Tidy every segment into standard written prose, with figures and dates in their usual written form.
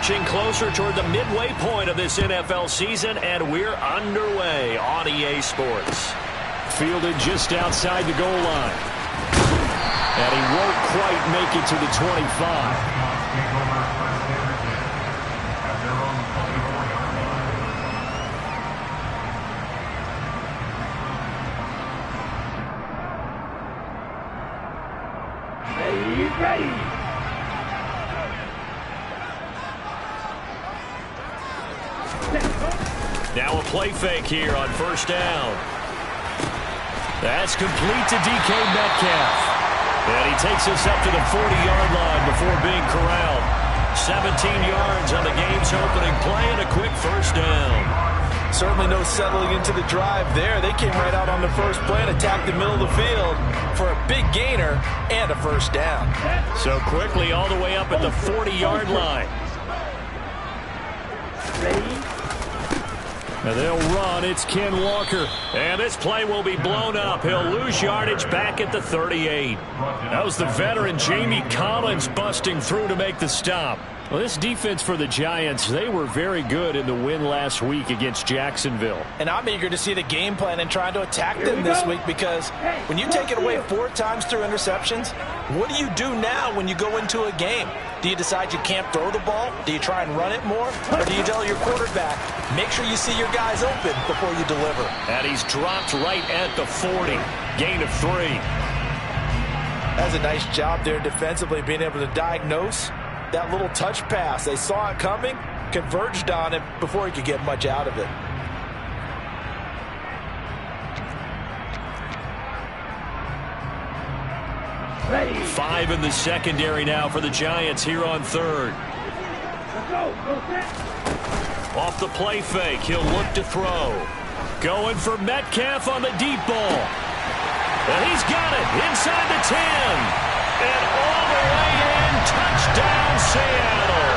inching closer toward the midway point of this NFL season, and we're underway on EA Sports. Fielded just outside the goal line. And he won't quite make it to the 25. Ready. Now a play fake here on first down. That's complete to DK Metcalf. And he takes us up to the 40-yard line before being corralled. 17 yards on the game's opening play and a quick first down. Certainly no settling into the drive there. They came right out on the first play and attacked the middle of the field for a big gainer and a first down. So quickly all the way up at the 40-yard line. And they'll run. It's Ken Walker. And this play will be blown up. He'll lose yardage back at the 38. That was the veteran Jamie Collins busting through to make the stop. Well, this defense for the Giants, they were very good in the win last week against Jacksonville. And I'm eager to see the game plan and trying to attack them this week, because when you take it away 4 times through interceptions, what do you do now when you go into a game? Do you decide you can't throw the ball? Do you try and run it more? Or do you tell your quarterback, make sure you see your guys open before you deliver? And he's dropped right at the 40. Gain of 3. That's a nice job there defensively, being able to diagnose that little touch pass. They saw it coming, converged on it before he could get much out of it. Ready. 5 in the secondary now for the Giants here on third. Let's go. Off the play fake, he'll look to throw. Going for Metcalf on the deep ball. And he's got it inside the 10. And all the way in, touchdown Seattle.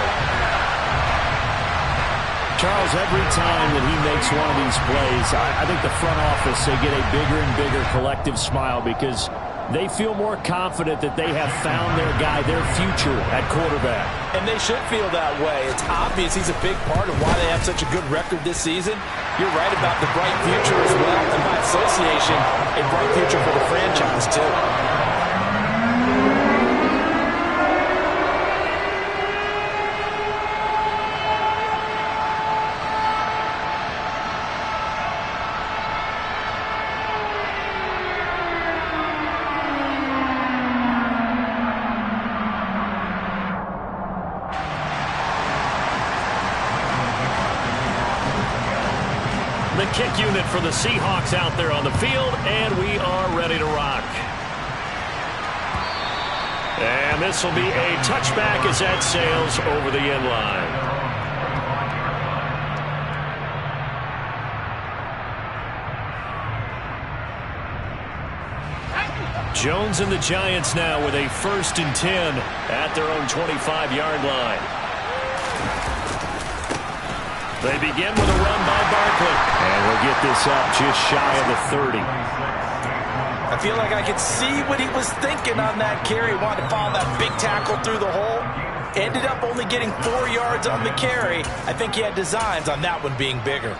Charles, every time that he makes one of these plays, I think the front office, they get a bigger and bigger collective smile, because they feel more confident that they have found their guy, their future at quarterback. And they should feel that way. It's obvious he's a big part of why they have such a good record this season. You're right about the bright future as well, and by association, a bright future for the franchise too. The kick unit for the Seahawks out there on the field, and we are ready to rock. And this will be a touchback as that sails over the end line. Jones and the Giants now with a 1st and 10 at their own 25-yard line. They begin with a run by Barkley. And we'll get this up just shy of the 30. I feel like I could see what he was thinking on that carry. Wanted to follow that big tackle through the hole. Ended up only getting 4 yards on the carry. I think he had designs on that one being bigger.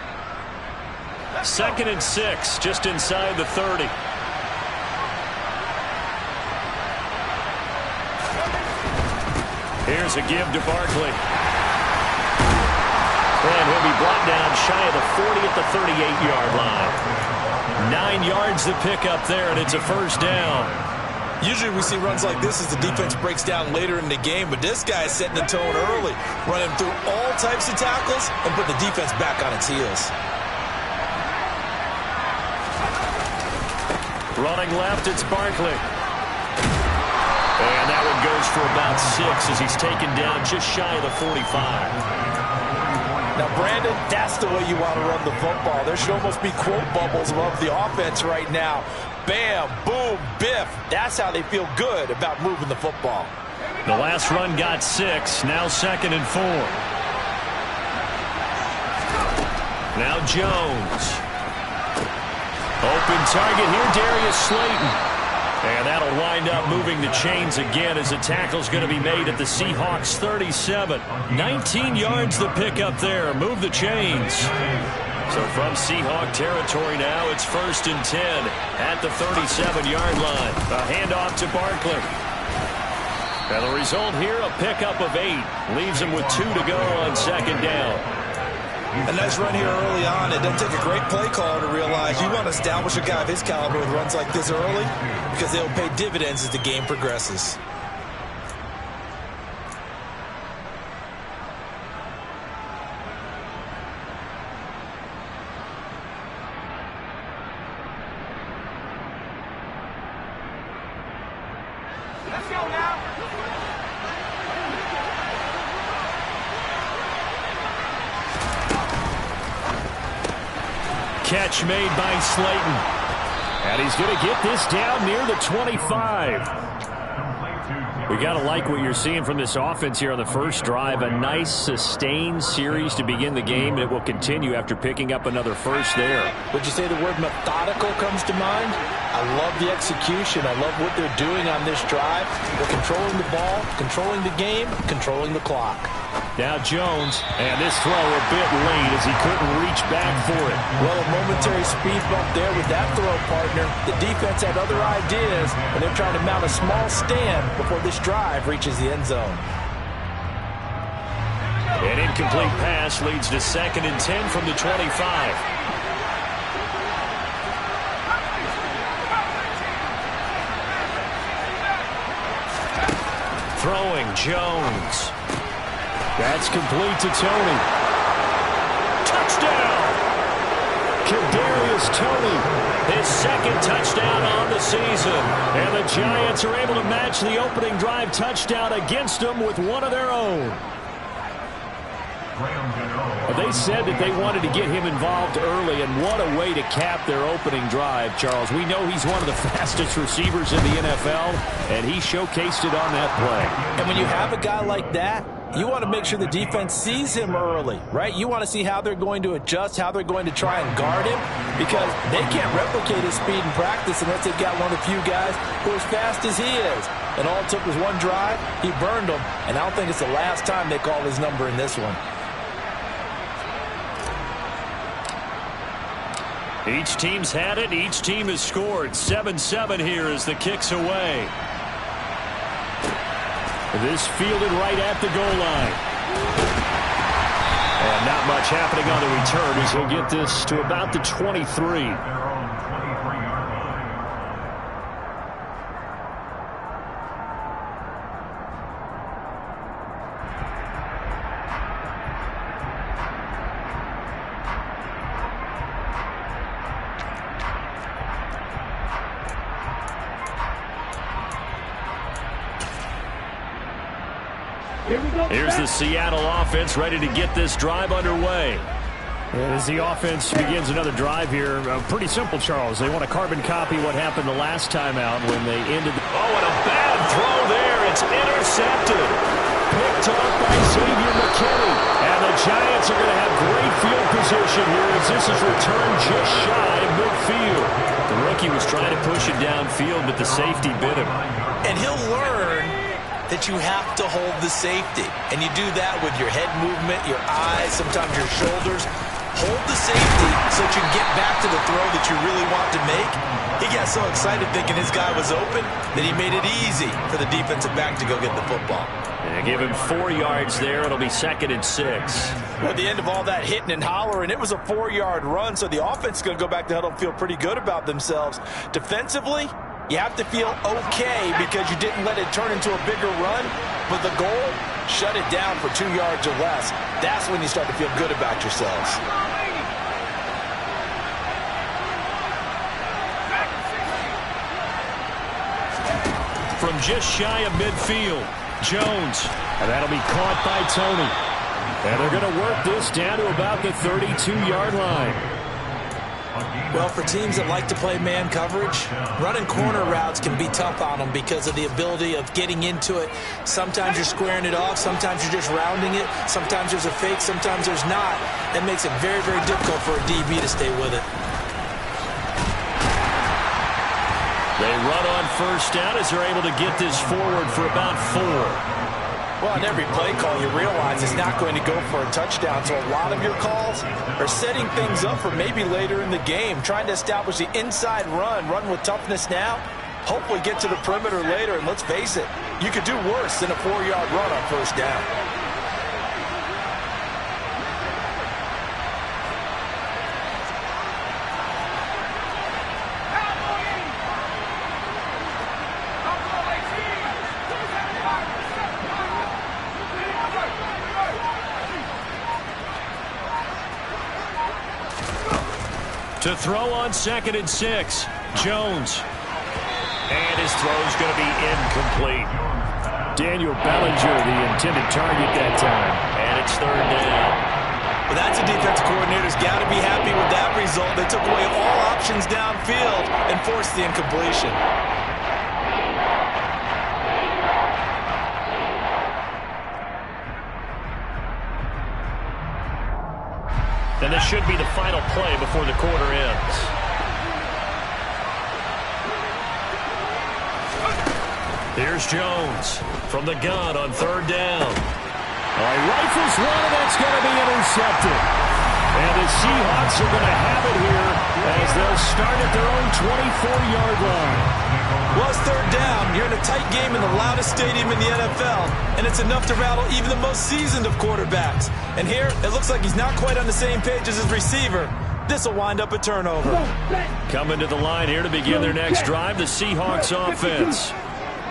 2nd and 6, just inside the 30. Here's a give to Barkley. And he'll be brought down shy of the 40 at the 38-yard line. 9 yards to pick up there, and it's a first down. Usually we see runs like this as the defense breaks down later in the game, but this guy is setting the tone early, running through all types of tackles and put the defense back on its heels. Running left, it's Barkley. And that one goes for about 6 as he's taken down just shy of the 45. Now, Brandon, that's the way you want to run the football. There should almost be quote bubbles above the offense right now. Bam, boom, biff. That's how they feel good about moving the football. The last run got 6. Now 2nd and 4. Now Jones. Open target here, Darius Slayton. And that'll wind up moving the chains again as the tackle's going to be made at the Seahawks 37. 19 yards to pick up there. Move the chains. So from Seahawk territory now, it's 1st and 10 at the 37-yard line. A handoff to Barkley. And the result here, a pickup of 8. Leaves him with 2 to go on 2nd down. A nice run here early on. It doesn't take a great play caller to realize you want to establish a guy of his caliber with runs like this early because they'll pay dividends as the game progresses. Let's go now. Catch made by Slayton. And he's going to get this down near the 25. We got to like what you're seeing from this offense here on the first drive. A nice, sustained series to begin the game, and it will continue after picking up another first there. Would you say the word methodical comes to mind? I love the execution. I love what they're doing on this drive. They're controlling the ball, controlling the game, controlling the clock. Now Jones, and this throw a bit late as he couldn't reach back for it. Well, a momentary speed bump there with that throw, partner. The defense had other ideas, and they're trying to mount a small stand before this drive reaches the end zone. An incomplete pass leads to 2nd and 10 from the 25. Throwing Jones. That's complete to Tony. Touchdown! Kadarius Toney, his 2nd touchdown on the season. And the Giants are able to match the opening drive touchdown against them with one of their own. They said that they wanted to get him involved early, and what a way to cap their opening drive, Charles. We know he's one of the fastest receivers in the NFL, and he showcased it on that play. And when you have a guy like that, you want to make sure the defense sees him early, right? You want to see how they're going to adjust, how they're going to try and guard him, because they can't replicate his speed in practice unless they've got one of the few guys who are as fast as he is. And all it took was one drive. He burned them, and I don't think it's the last time they call his number in this one. Each team's had it. Each team has scored. 7-7 here as the kick's away. This fielded right at the goal line. And not much happening on the return as he'll get this to about the 23. Here's the Seattle offense ready to get this drive underway. As the offense begins another drive here, pretty simple, Charles. They want to carbon copy what happened the last time out when they ended. Oh, and a bad throw there. It's intercepted. Picked off by Xavier McKinney. And the Giants are going to have great field position here as this is returned just shy of midfield. The rookie was trying to push it downfield, but the safety bit him. And he'll learn that you have to hold the safety. And you do that with your head movement, your eyes, sometimes your shoulders. Hold the safety so that you can get back to the throw that you really want to make. He got so excited thinking his guy was open that he made it easy for the defensive back to go get the football. And give him 4 yards there. It'll be 2nd and 6. Well, at the end of all that hitting and hollering, it was a 4-yard run, so the offense is going to go back to huddle and feel pretty good about themselves. Defensively, you have to feel okay because you didn't let it turn into a bigger run, but the goal, shut it down for 2 yards or less. That's when you start to feel good about yourselves. From just shy of midfield, Jones. And that'll be caught by Tony. And they're going to work this down to about the 32-yard line. Well, for teams that like to play man coverage, running corner routes can be tough on them because of the ability of getting into it. Sometimes you're squaring it off. Sometimes you're just rounding it. Sometimes there's a fake. Sometimes there's not. That makes it very, very difficult for a DB to stay with it. They run on first down as they're able to get this forward for about 4. Well, on every play call, you realize it's not going to go for a touchdown, so a lot of your calls are setting things up for maybe later in the game, trying to establish the inside run with toughness now, hopefully get to the perimeter later, and let's face it, you could do worse than a 4-yard run on first down. To throw on 2nd and 6, Jones. And his throw's going to be incomplete. Daniel Bellinger, the intended target that time. And it's 3rd down. Well, that's a defensive coordinator's got to be happy with that result. They took away all options downfield and forced the incompletion. And this should be the final play before the quarter ends. Here's Jones from the gun on 3rd down. Rifles one, and that's going to be intercepted. And the Seahawks are going to have it here as they'll start at their own 24-yard line. Well, it's 3rd down. You're in a tight game in the loudest stadium in the NFL, and it's enough to rattle even the most seasoned of quarterbacks. And here, it looks like he's not quite on the same page as his receiver. This will wind up a turnover. Coming to the line here to begin their next drive, the Seahawks offense.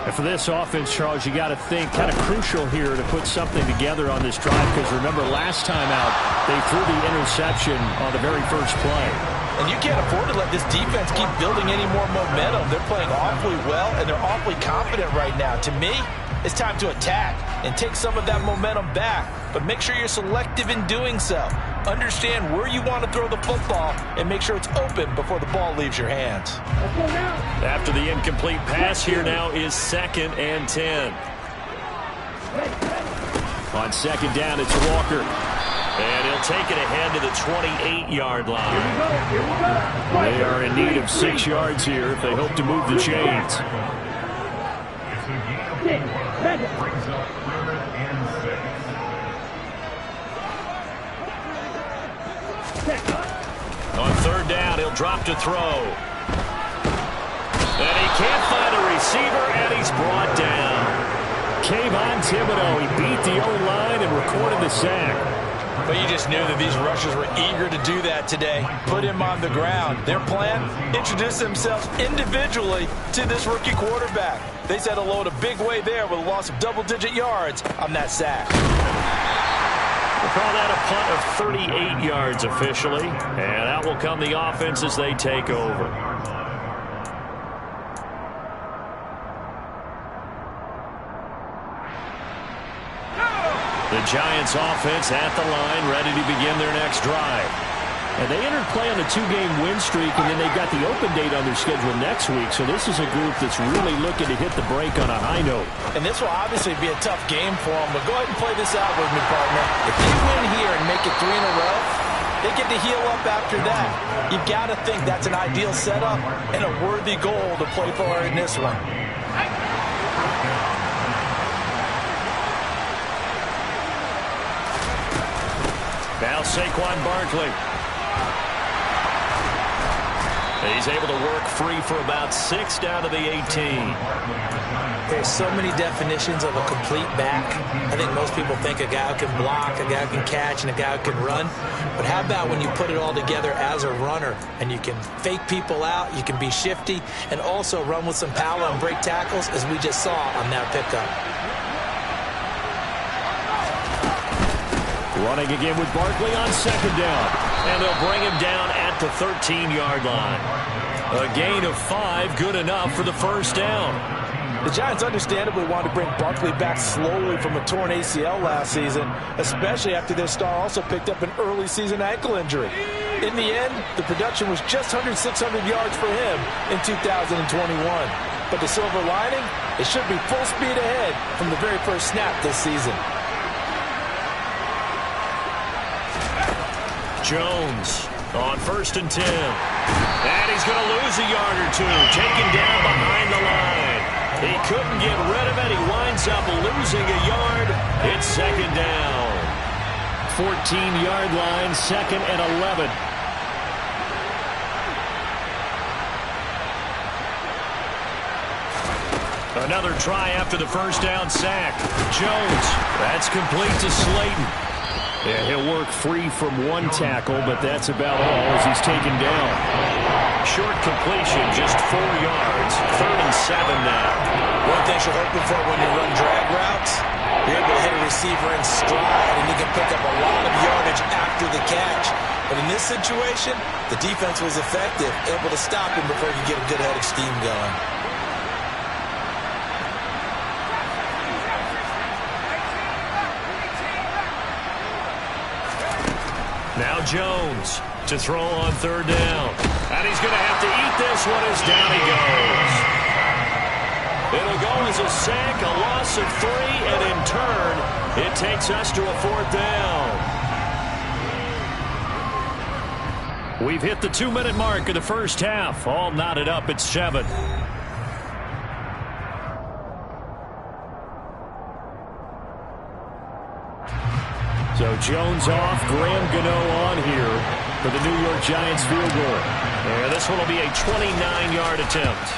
And for this offense, Charles, you got to think kind of crucial here to put something together on this drive, because remember last time out, they threw the interception on the very first play. And you can't afford to let this defense keep building any more momentum. They're playing awfully well, and they're awfully confident right now. To me, it's time to attack and take some of that momentum back. But make sure you're selective in doing so. Understand where you want to throw the football and make sure it's open before the ball leaves your hands. After the incomplete pass, here now is 2nd and 10. On 2nd down, it's Walker. And he'll take it ahead to the 28-yard line. They are in need of 6 yards here if they hope to move the chains. On 3rd down, he'll drop to throw. And he can't find a receiver, and he's brought down. Kayvon Thibodeau, he beat the O-line and recorded the sack. But you just knew that these rushers were eager to do that today. Put him on the ground. Their plan, introduce themselves individually to this rookie quarterback. They said hello in a big way there with a loss of double-digit yards on that sack. We'll call that a punt of 38 yards officially. And out will come the offense as they take over. The Giants offense at the line, ready to begin their next drive. And they entered play on a 2-game win streak, and then they've got the open date on their schedule next week. So this is a group that's really looking to hit the break on a high note. And this will obviously be a tough game for them, but go ahead and play this out with me, partner. If they win here and make it 3 in a row, they get to heal up after that. You've got to think that's an ideal setup and a worthy goal to play for in this one. Now Saquon Barkley. He's able to work free for about 6 down to the 18. There's so many definitions of a complete back. I think most people think a guy who can block, a guy who can catch, and a guy who can run. But how about when you put it all together as a runner and you can fake people out, you can be shifty, and also run with some power and break tackles, as we just saw on that pickup. Running again with Barkley on 2nd down. And they'll bring him down at the 13-yard line. A gain of 5, good enough for the first down. The Giants understandably wanted to bring Barkley back slowly from a torn ACL last season, especially after their star also picked up an early season ankle injury. In the end, the production was just under 600 yards for him in 2021. But the silver lining, it should be full speed ahead from the very first snap this season. Jones On 1st and 10. And he's going to lose a yard or two. Taken down behind the line. He couldn't get rid of it. He winds up losing a yard. It's 2nd down. 14-yard line, 2nd and 11. Another try after the 1st down sack. Jones. That's complete to Slayton. Yeah, he'll work free from one tackle, but that's about all as he's taken down. Short completion, just 4 yards. 3rd and 7 now. One thing you're hoping for when you run drag routes, you're able to hit a receiver in stride, and you can pick up a lot of yardage after the catch. But in this situation, the defense was effective, able to stop him before you get a good head of steam going. Now Jones to throw on 3rd down. And he's going to have to eat this one as down he goes. It'll go as a sack, a loss of 3, and in turn, it takes us to a 4th down. We've hit the 2-minute mark of the 1st half. All knotted up at 7. So Jones off, Graham Gano on here for the New York Giants field goal. And this one will be a 29-yard attempt.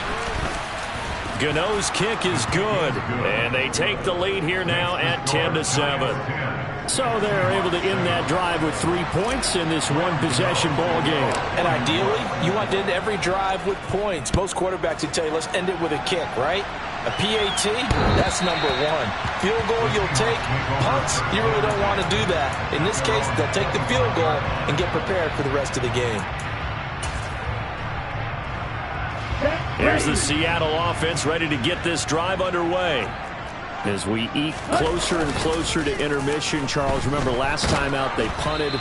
Gano's kick is good, and they take the lead here now at 10-7. So they're able to end that drive with 3 points in this one-possession ball game. And ideally, you want to end every drive with points. Most quarterbacks would tell you, let's end it with a kick, right? A PAT, that's number 1. Field goal you'll take. Punts, you really don't want to do that. In this case, they'll take the field goal and get prepared for the rest of the game. Here's the Seattle offense ready to get this drive underway. As we eke closer and closer to intermission, Charles, remember last time out they punted.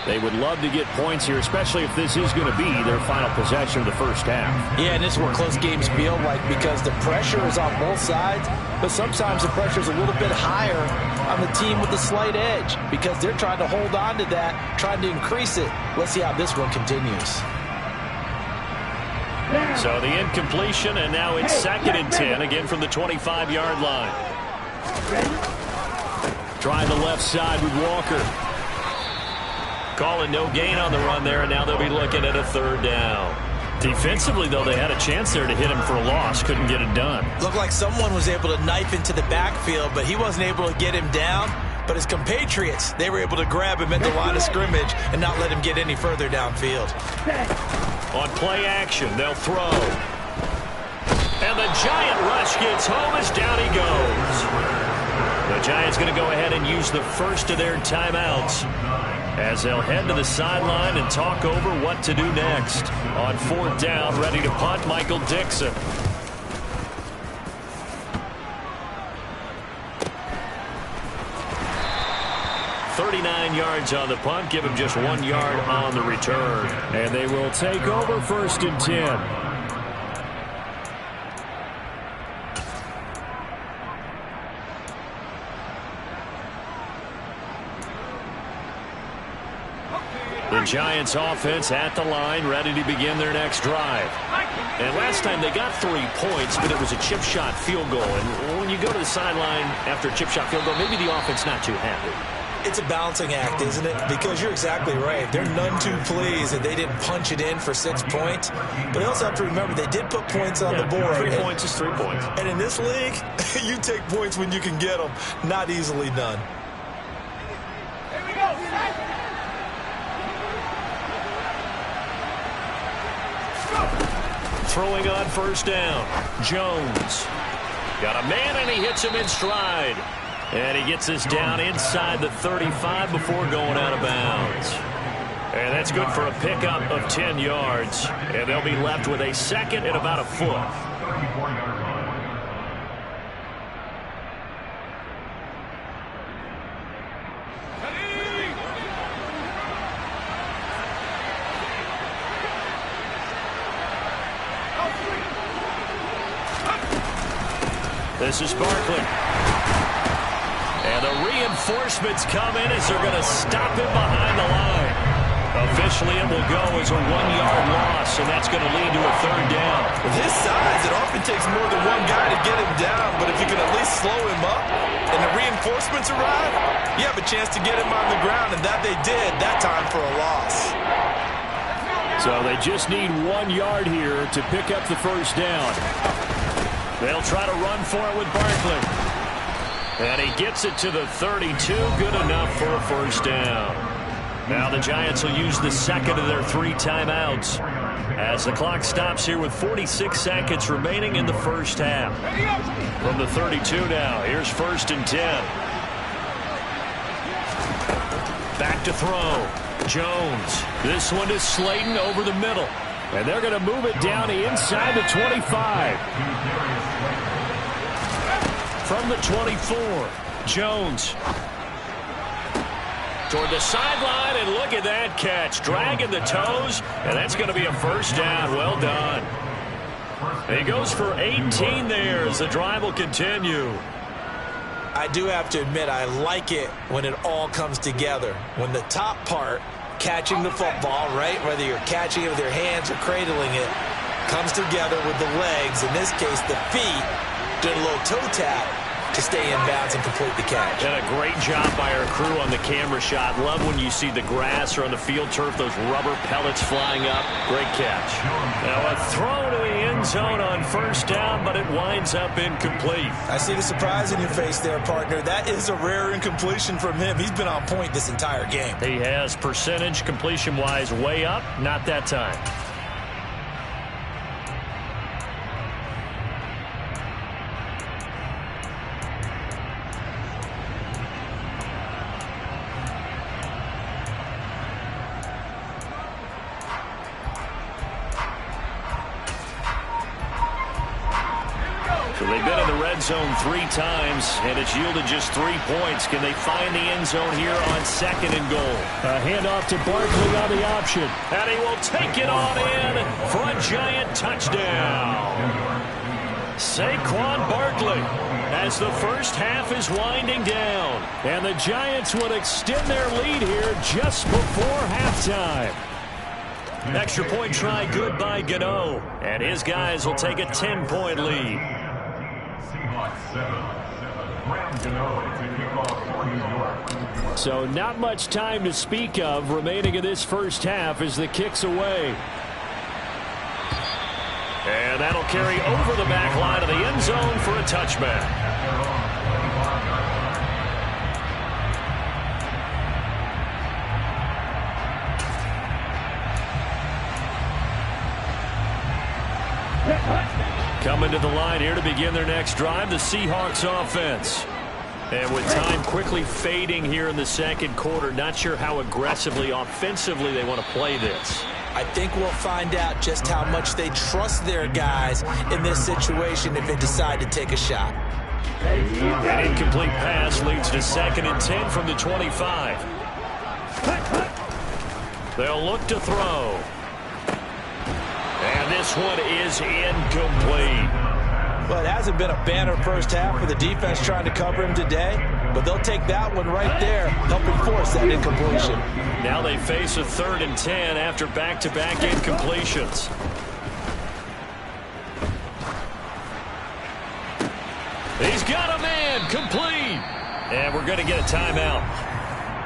They would love to get points here, especially if this is going to be their final possession of the 1st half. Yeah, and this is what close games feel like because the pressure is on both sides, but sometimes the pressure is a little bit higher on the team with the slight edge because they're trying to hold on to that, trying to increase it. Let's see how this one continues. So the incompletion, and now it's 2nd and 10, again from the 25-yard line. Try the left side with Walker. Calling no gain on the run there, and now they'll be looking at a 3rd down. Defensively, though, they had a chance there to hit him for a loss. Couldn't get it done. Looked like someone was able to knife into the backfield, but he wasn't able to get him down. But his compatriots, they were able to grab him at the line of scrimmage and not let him get any further downfield. On play action, they'll throw. And the Giant rush gets home as down he goes. The Giants going to go ahead and use the first of their timeouts as they'll head to the sideline and talk over what to do next. On 4th down, ready to punt, Michael Dixon. .39 yards on the punt, give him just 1 yard on the return. And they will take over 1st and 10. The Giants offense at the line, ready to begin their next drive. And last time they got 3 points, but it was a chip shot field goal. And when you go to the sideline after a chip shot field goal, maybe the offense not too happy. It's a balancing act, isn't it? Because you're exactly right. They're none too pleased that they didn't punch it in for 6 points. But they also have to remember they did put points on the board. 3 points is 3 points. And in this league, you take points when you can get them. Not easily done. Here we go. Throwing on 1st down. Jones. Got a man, and he hits him in stride. And he gets us down inside the 35 before going out of bounds. And that's good for a pickup of 10 yards. And they'll be left with a 2nd and about a foot. This is Barkley. And the reinforcements come in as they're going to stop him behind the line. Officially, it will go as a 1-yard loss, and that's going to lead to a 3rd down. With his size, it often takes more than one guy to get him down, but if you can at least slow him up and the reinforcements arrive, you have a chance to get him on the ground, and that they did that time for a loss. So they just need 1 yard here to pick up the 1st down. They'll try to run for it with Barkley. And he gets it to the 32, good enough for a 1st down. Now the Giants will use the 2nd of their 3 timeouts as the clock stops here with 46 seconds remaining in the 1st half. From the 32 now, here's 1st and 10. Back to throw. Jones. This one is Slayton over the middle. And they're going to move it down inside the 25. From the 24, Jones. Toward the sideline, and look at that catch. Dragging the toes, and that's going to be a 1st down. Well done. He goes for 18 there as the drive will continue. I do have to admit, I like it when it all comes together. When the top part, catching the football, right, whether you're catching it with your hands or cradling it, comes together with the legs, in this case the feet, did a little toe tap to stay in bounds and complete the catch. And a great job by our crew on the camera shot. Love when you see the grass or on the field turf, those rubber pellets flying up. Great catch. Now a throw to the end zone on 1st down, but it winds up incomplete. I see the surprise in your face there, partner. That is a rare incompletion from him. He's been on point this entire game. He has percentage completion-wise way up, not that time. They've been in the red zone 3 times, and it's yielded just 3 points. Can they find the end zone here on 2nd and goal? A handoff to Barkley on the option. And he will take it on in for a Giant touchdown. Saquon Barkley as the 1st half is winding down. And the Giants would extend their lead here just before halftime. Extra point try good by Gano. And his guys will take a 10-point lead. So not much time to speak of remaining in this 1st half as the kick's away. And that'll carry over the back line of the end zone for a touchback. Coming to the line here to begin their next drive, the Seahawks offense. And with time quickly fading here in the 2nd quarter, not sure how aggressively, offensively they want to play this. I think we'll find out just how much they trust their guys in this situation if they decide to take a shot. An incomplete pass leads to 2nd and 10 from the 25. They'll look to throw. And this one is incomplete. Well, it hasn't been a banner 1st half for the defense trying to cover him today, but they'll take that one right there, helping force that incompletion. Now they face a 3rd and 10 after back-to-back incompletions. He's got a man, complete. And we're going to get a timeout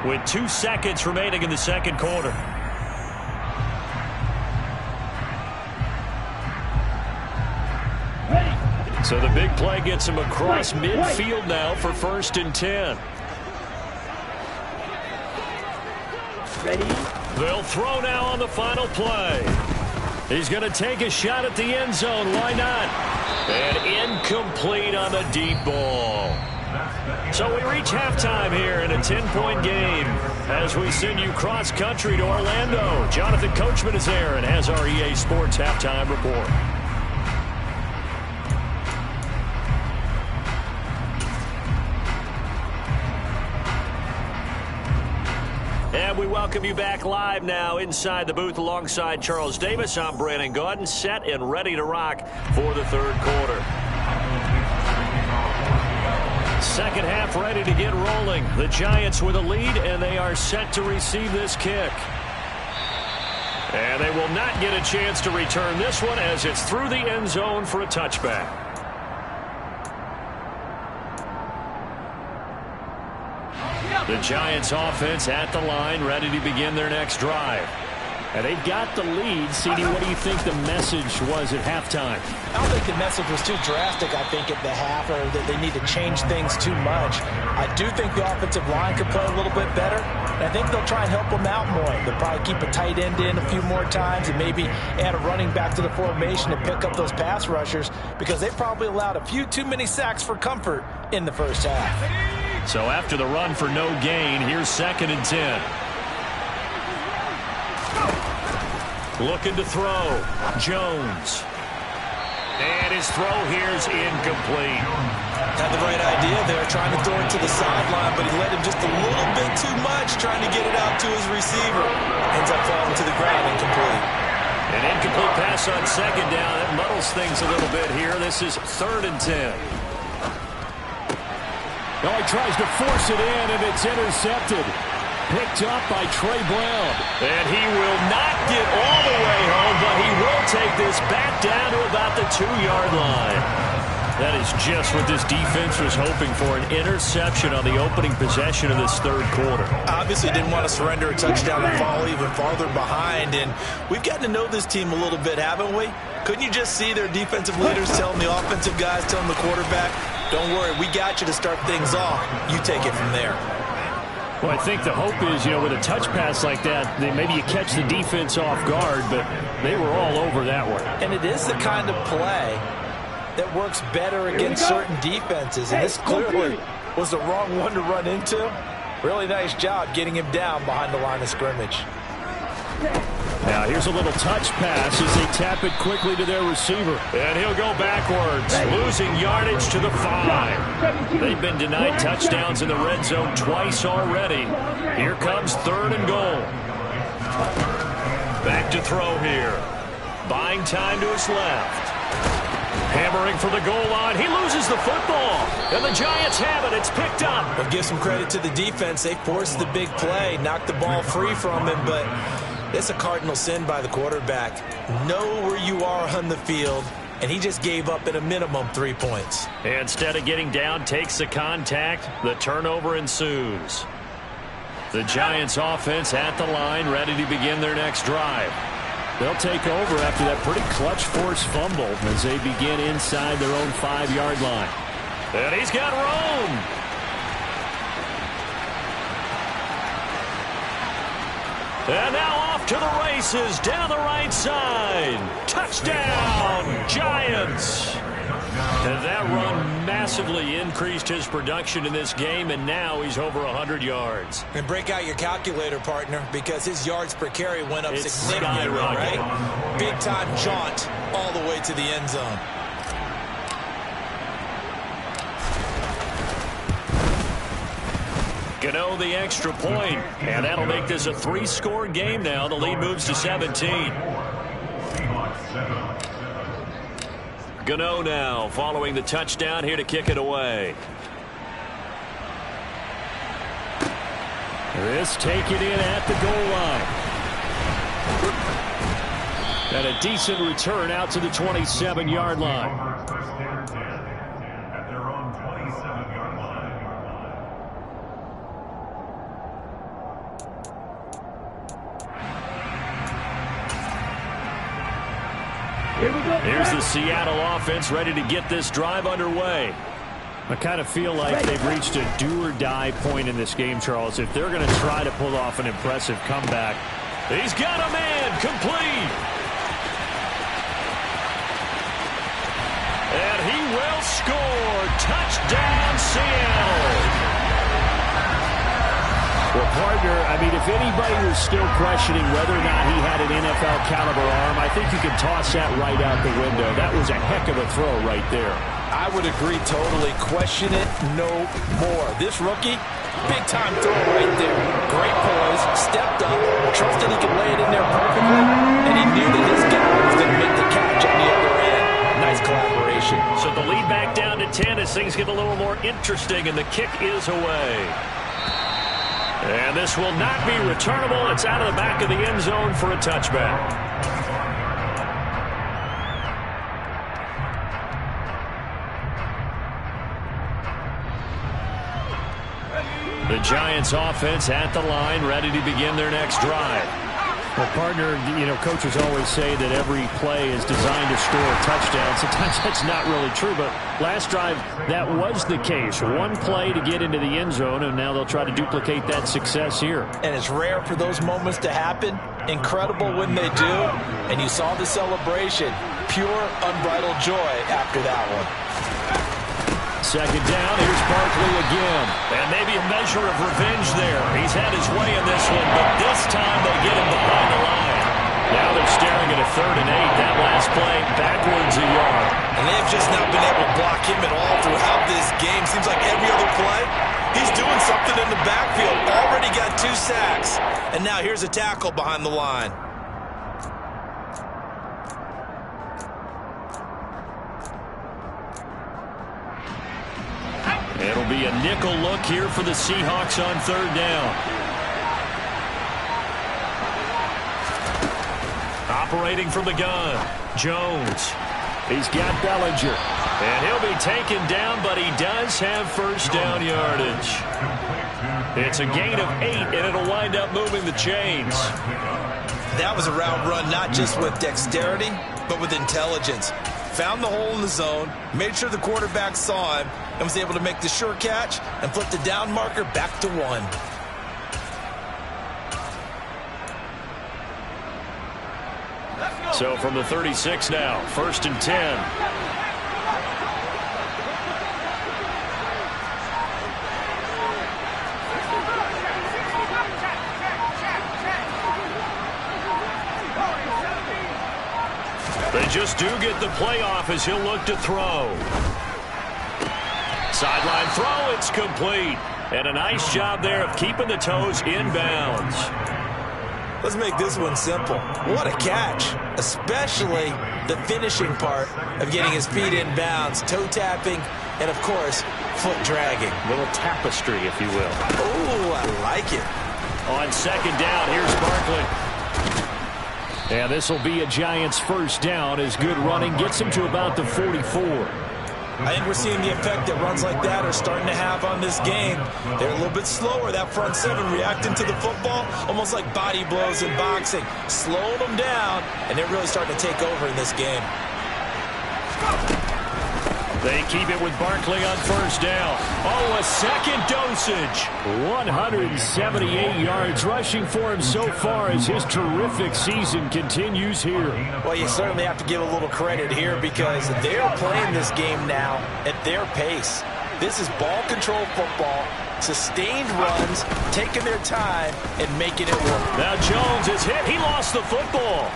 with 2 seconds remaining in the 2nd quarter. So the big play gets him across midfield now for 1st and 10. Ready? They'll throw now on the final play. He's going to take a shot at the end zone. Why not? And incomplete on the deep ball. So we reach halftime here in a 10-point game as we send you cross-country to Orlando. Jonathan Coachman is there and has our EA Sports halftime report. And we welcome you back live now inside the booth alongside Charles Davis. I'm Brandon Gaudin, set and ready to rock for the 3rd quarter. 2nd half ready to get rolling. The Giants with a lead, and they are set to receive this kick. And they will not get a chance to return this one as it's through the end zone for a touchback. The Giants offense at the line, ready to begin their next drive. And they've got the lead. CD, what do you think the message was at halftime? I don't think the message was too drastic, I think, at the half, or that they need to change things too much. I do think the offensive line could play a little bit better, and I think they'll try and help them out more. They'll probably keep a tight end in a few more times and maybe add a running back to the formation to pick up those pass rushers, because they probably allowed a few too many sacks for comfort in the first half. So after the run for no gain, here's 2nd and 10. Looking to throw. Jones. And his throw here's incomplete. Had the right idea there, trying to throw it to the sideline, but he let him just a little bit too much, trying to get it out to his receiver. Ends up falling to the ground, incomplete. An incomplete pass on 2nd down. That muddles things a little bit here. This is 3rd and 10. Oh, he tries to force it in, and it's intercepted. Picked up by Trey Brown. And he will not get all the way home, but he will take this back down to about the 2-yard line. That is just what this defense was hoping for, an interception on the opening possession of this 3rd quarter. Obviously didn't want to surrender a touchdown and fall even farther behind, and we've gotten to know this team a little bit, haven't we? Couldn't you just see their defensive leaders telling the offensive guys, telling the quarterback, don't worry, we got you to start things off. You take it from there. Well, I think the hope is, with a touch pass like that, maybe you catch the defense off guard, but they were all over that one. And it is the kind of play that works better against certain defenses, and this clearly was the wrong one to run into. Really nice job getting him down behind the line of scrimmage. Now here's a little touch pass as they tap it quickly to their receiver. And he'll go backwards, losing yardage to the 5. They've been denied touchdowns in the red zone twice already. Here comes 3rd and goal. Back to throw here. Buying time to his left. Hammering for the goal line. He loses the football. And the Giants have it. It's picked up. But give some credit to the defense. They forced the big play, knocked the ball free from him, but it's a cardinal sin by the quarterback. Know where you are on the field, and he just gave up at a minimum 3 points. Instead of getting down, takes the contact. The turnover ensues. The Giants offense at the line, ready to begin their next drive. They'll take over after that pretty clutch forced fumble as they begin inside their own 5-yard line. And he's got room. And now off to the races down the right side. Touchdown, Giants. And that run massively increased his production in this game, and now he's over 100 yards. And break out your calculator, partner, because his yards per carry went up significantly, right? Big-time jaunt all the way to the end zone. Gano the extra point, and that'll make this a 3-score game now. The lead moves to 17. Gano now following the touchdown here to kick it away. This take it in at the goal line. And a decent return out to the 27-yard line. Here's the Seattle offense ready to get this drive underway. I kind of feel like they've reached a do-or-die point in this game, Charles. If they're going to try to pull off an impressive comeback. He's got a man complete. And he will score. Touchdown, Seattle. Well, partner, I mean, if anybody was still questioning whether or not he had an NFL-caliber arm, I think you can toss that right out the window. That was a heck of a throw right there. I would agree totally. Question it no more. This rookie, big-time throw right there. Great poise, stepped up, trusted he could lay it in there perfectly, and he knew that his guy was going to make the catch on the other end. Nice collaboration. So the lead back down to 10 as things get a little more interesting, and the kick is away. And this will not be returnable. It's out of the back of the end zone for a touchback. The Giants offense at the line, ready to begin their next drive. Well, partner, coaches always say that every play is designed to score a touchdown. Sometimes that's not really true, but last drive, that was the case. One play to get into the end zone, and now they'll try to duplicate that success here. And it's rare for those moments to happen. Incredible when they do. And you saw the celebration. Pure, unbridled joy after that one. Second down, here's Barkley again. And maybe a measure of revenge there. He's had his way in this one, but this time they get him behind the line. Now they're staring at a 3rd and 8. That last play, backwards a yard. And they've just not been able to block him at all throughout this game. Seems like every other play, he's doing something in the backfield. Already got 2 sacks. And now here's a tackle behind the line. It'll be a nickel look here for the Seahawks on 3rd down. Operating from the gun, Jones. He's got Bellinger. And he'll be taken down, but he does have first down yardage. It's a gain of 8, and it'll wind up moving the chains. That was a route run not just with dexterity, but with intelligence. Found the hole in the zone, made sure the quarterback saw him, and was able to make the sure catch and flip the down marker back to 1. So from the 36 now, 1st and 10. They just do get the playoff as he'll look to throw. Sideline throw, it's complete. And a nice job there of keeping the toes in bounds. Let's make this one simple. What a catch, especially the finishing part of getting his feet in bounds, toe tapping, and of course, foot dragging. Little tapestry, if you will. Oh, I like it. On 2nd down, here's Barkley. And this will be a Giants first down as good running gets him to about the 44. I think we're seeing the effect that runs like that are starting to have on this game. They're a little bit slower, that front 7 reacting to the football, almost like body blows in boxing. Slowing them down, and they're really starting to take over in this game. They keep it with Barkley on 1st down. Oh, a second dosage. 178 yards rushing for him so far as his terrific season continues here. Well, you certainly have to give a little credit here because they're playing this game now at their pace. This is ball control football, sustained runs, taking their time, and making it work. Now Jones is hit. He lost the football.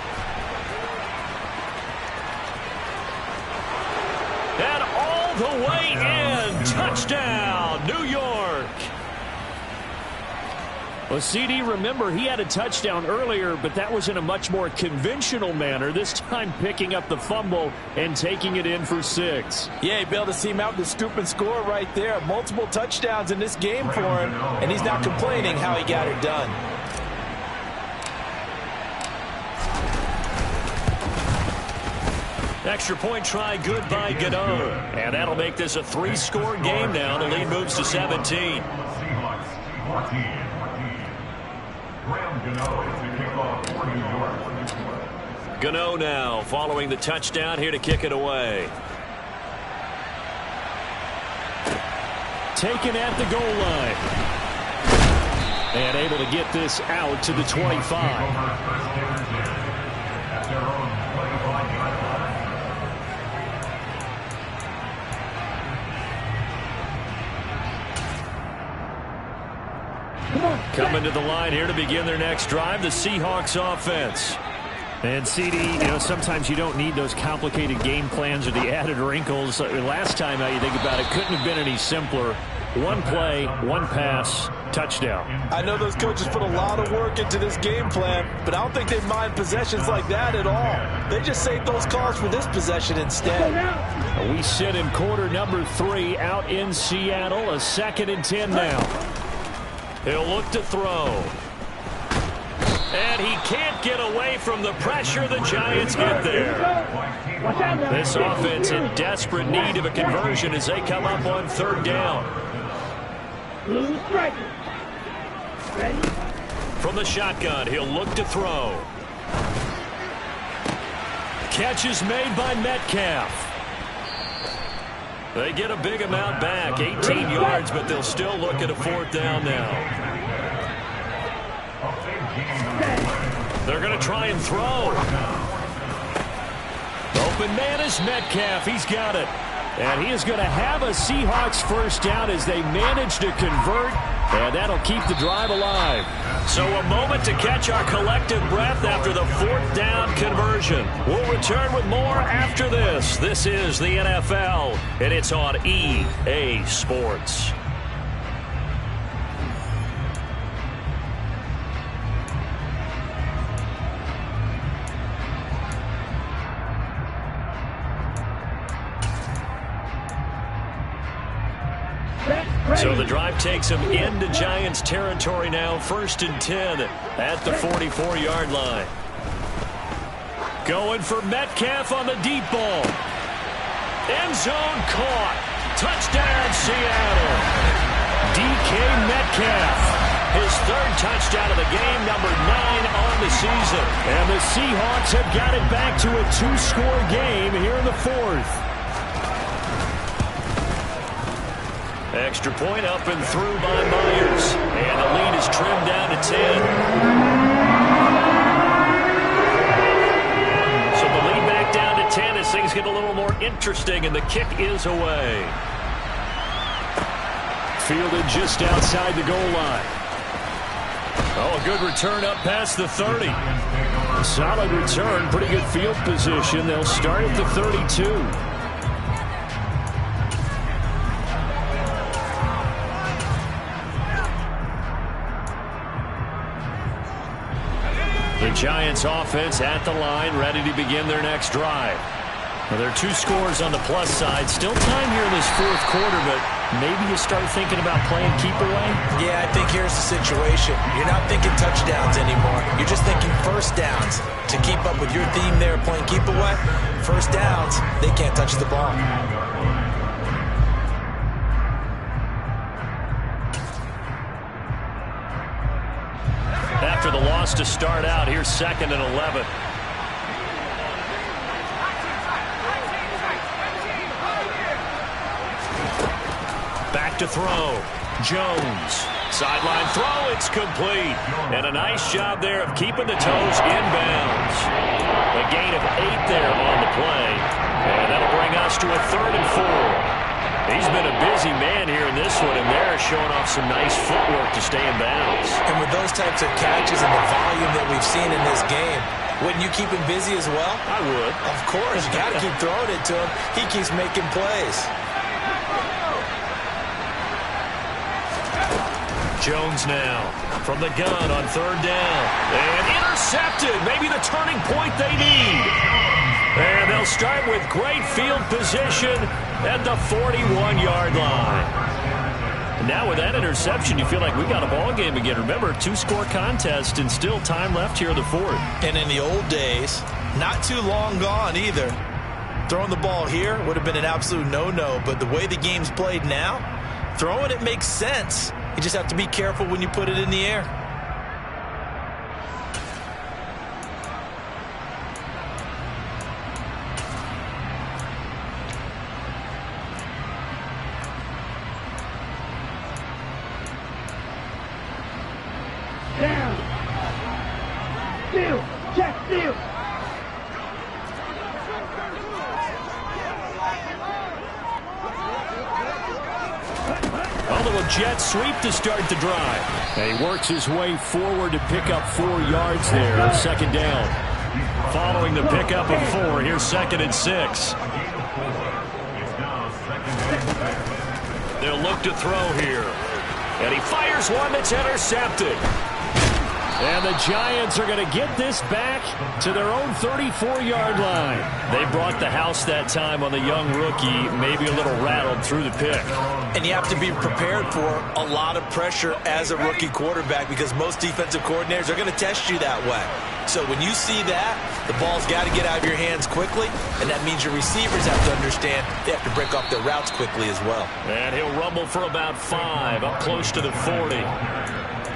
And all the way in. Touchdown, New York. Well, CD, remember, he had a touchdown earlier, but that was in a much more conventional manner, this time picking up the fumble and taking it in for 6. Yeah, he bailed his team out to scoop and score right there. Multiple touchdowns in this game for him, and he's not complaining how he got it done. Extra point try good by Gano. And that'll make this a 3-score game now. The lead moves to 17. Gano now following the touchdown here to kick it away. Taken at the goal line. And able to get this out to the 25. Coming to the line here to begin their next drive, the Seahawks offense. And CD, sometimes you don't need those complicated game plans or the added wrinkles. Last time, how you think about it, couldn't have been any simpler. One play, one pass, touchdown. I know those coaches put a lot of work into this game plan, but I don't think they mind possessions like that at all. They just save those calls for this possession instead. We sit in quarter number 3 out in Seattle. A 2nd and 10 now. He'll look to throw. And he can't get away from the pressure. The Giants get there. This offense in desperate need of a conversion as they come up on third down. From the shotgun, he'll look to throw. Catch is made by Metcalf. They get a big amount back, 18 yards, but they'll still look at a fourth down now. They're going to try and throw. Open man is Metcalf. He's got it. And he is going to have a Seahawks first down as they manage to convert, and that'll keep the drive alive. So a moment to catch our collective breath after the fourth down conversion. We'll return with more after this. This is the NFL, and it's on EA Sports. So the drive takes them into Giants territory now. 1st and 10 at the 44-yard line. Going for Metcalf on the deep ball. End zone caught. Touchdown, Seattle. DK Metcalf. His 3rd touchdown of the game, number 9 on the season. And the Seahawks have got it back to a 2-score game here in the 4th. Extra point up and through by Myers. And the lead is trimmed down to 10. So the lead back down to 10 as things get a little more interesting, and the kick is away. Fielded just outside the goal line. Oh, a good return up past the 30. Solid return, pretty good field position. They'll start at the 32. The Giants offense at the line, ready to begin their next drive. Well, there are 2 scores on the plus side. Still time here in this 4th quarter, but maybe you start thinking about playing keep away? Yeah, I think here's the situation. You're not thinking touchdowns anymore. You're just thinking first downs. To keep up with your theme there, playing keep away, first downs, they can't touch the ball. After the loss to start out, here's 2nd and 11. Back to throw. Jones. Sideline throw. It's complete. And a nice job there of keeping the toes inbounds. A gain of 8 there on the play. And that'll bring us to a 3rd and 4. He's been a busy man here in this one, and they're showing off some nice footwork to stay in bounds. And with those types of catches and the volume that we've seen in this game, wouldn't you keep him busy as well? I would. Of course. You got to keep throwing it to him. He keeps making plays. Jones now from the gun on 3rd down. And intercepted. Maybe the turning point they need. And they'll start with great field position at the 41-yard line. Now with that interception, you feel like we got a ball game again. Remember, 2-score contest and still time left here in the 4th. And in the old days, not too long gone either. Throwing the ball here would have been an absolute no-no, but the way the game's played now, throwing it makes sense. You just have to be careful when you put it in the air. Down. Steal. Check steal. A little jet sweep to start the drive. And he works his way forward to pick up 4 yards there on 2nd down. Following the pickup of 4, here's 2nd and 6. They'll look to throw here. And he fires one that's intercepted. And the Giants are going to get this back to their own 34-yard line. They brought the house that time on the young rookie, maybe a little rattled through the pick. And you have to be prepared for a lot of pressure as a rookie quarterback because most defensive coordinators are going to test you that way. So when you see that, the ball's got to get out of your hands quickly, and that means your receivers have to understand they have to break off their routes quickly as well. And he'll rumble for about 5, up close to the 40.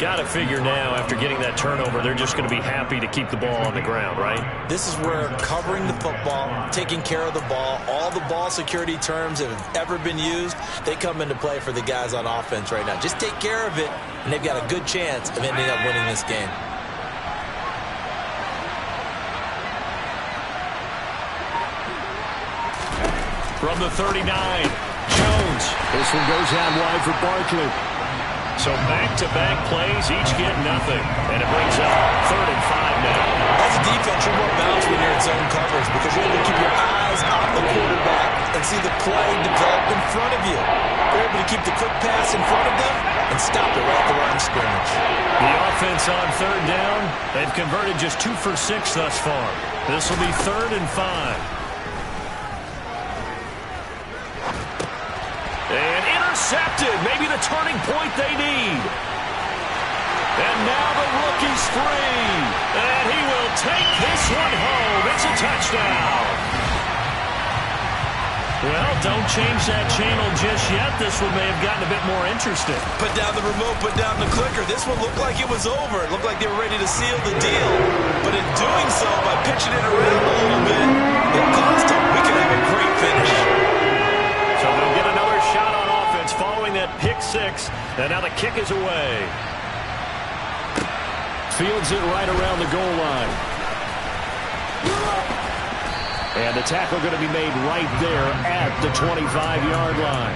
Got to figure now, after getting that turnover, they're just going to be happy to keep the ball on the ground, right? This is where covering the football, taking care of the ball, all the ball security terms that have ever been used, they come into play for the guys on offense right now. Just take care of it, and they've got a good chance of ending up winning this game. From the 39, Jones. This one goes out wide for Barkley. So back-to-back plays, each get nothing. And it brings up 3rd and 5 now. As a defense, you're more balanced when you're in zone coverage because you're able to keep your eyes on the quarterback and see the play develop in front of you. You're able to keep the quick pass in front of them and stop it right at the line of scrimmage. The offense on 3rd down, they've converted just 2 for 6 thus far. This will be 3rd and 5. And intercepted. Maybe the turning point they need. And now the rookie's free. And he will take this one home. It's a touchdown. Well, don't change that channel just yet. This one may have gotten a bit more interesting. Put down the remote, put down the clicker. This one looked like it was over. It looked like they were ready to seal the deal. But in doing so, by pitching it around a little bit, it cost them. We could have a great finish. So they'll get another shot on offense following that pick 6. And now the kick is away. Fields it right around the goal line. And the tackle going to be made right there at the 25-yard line.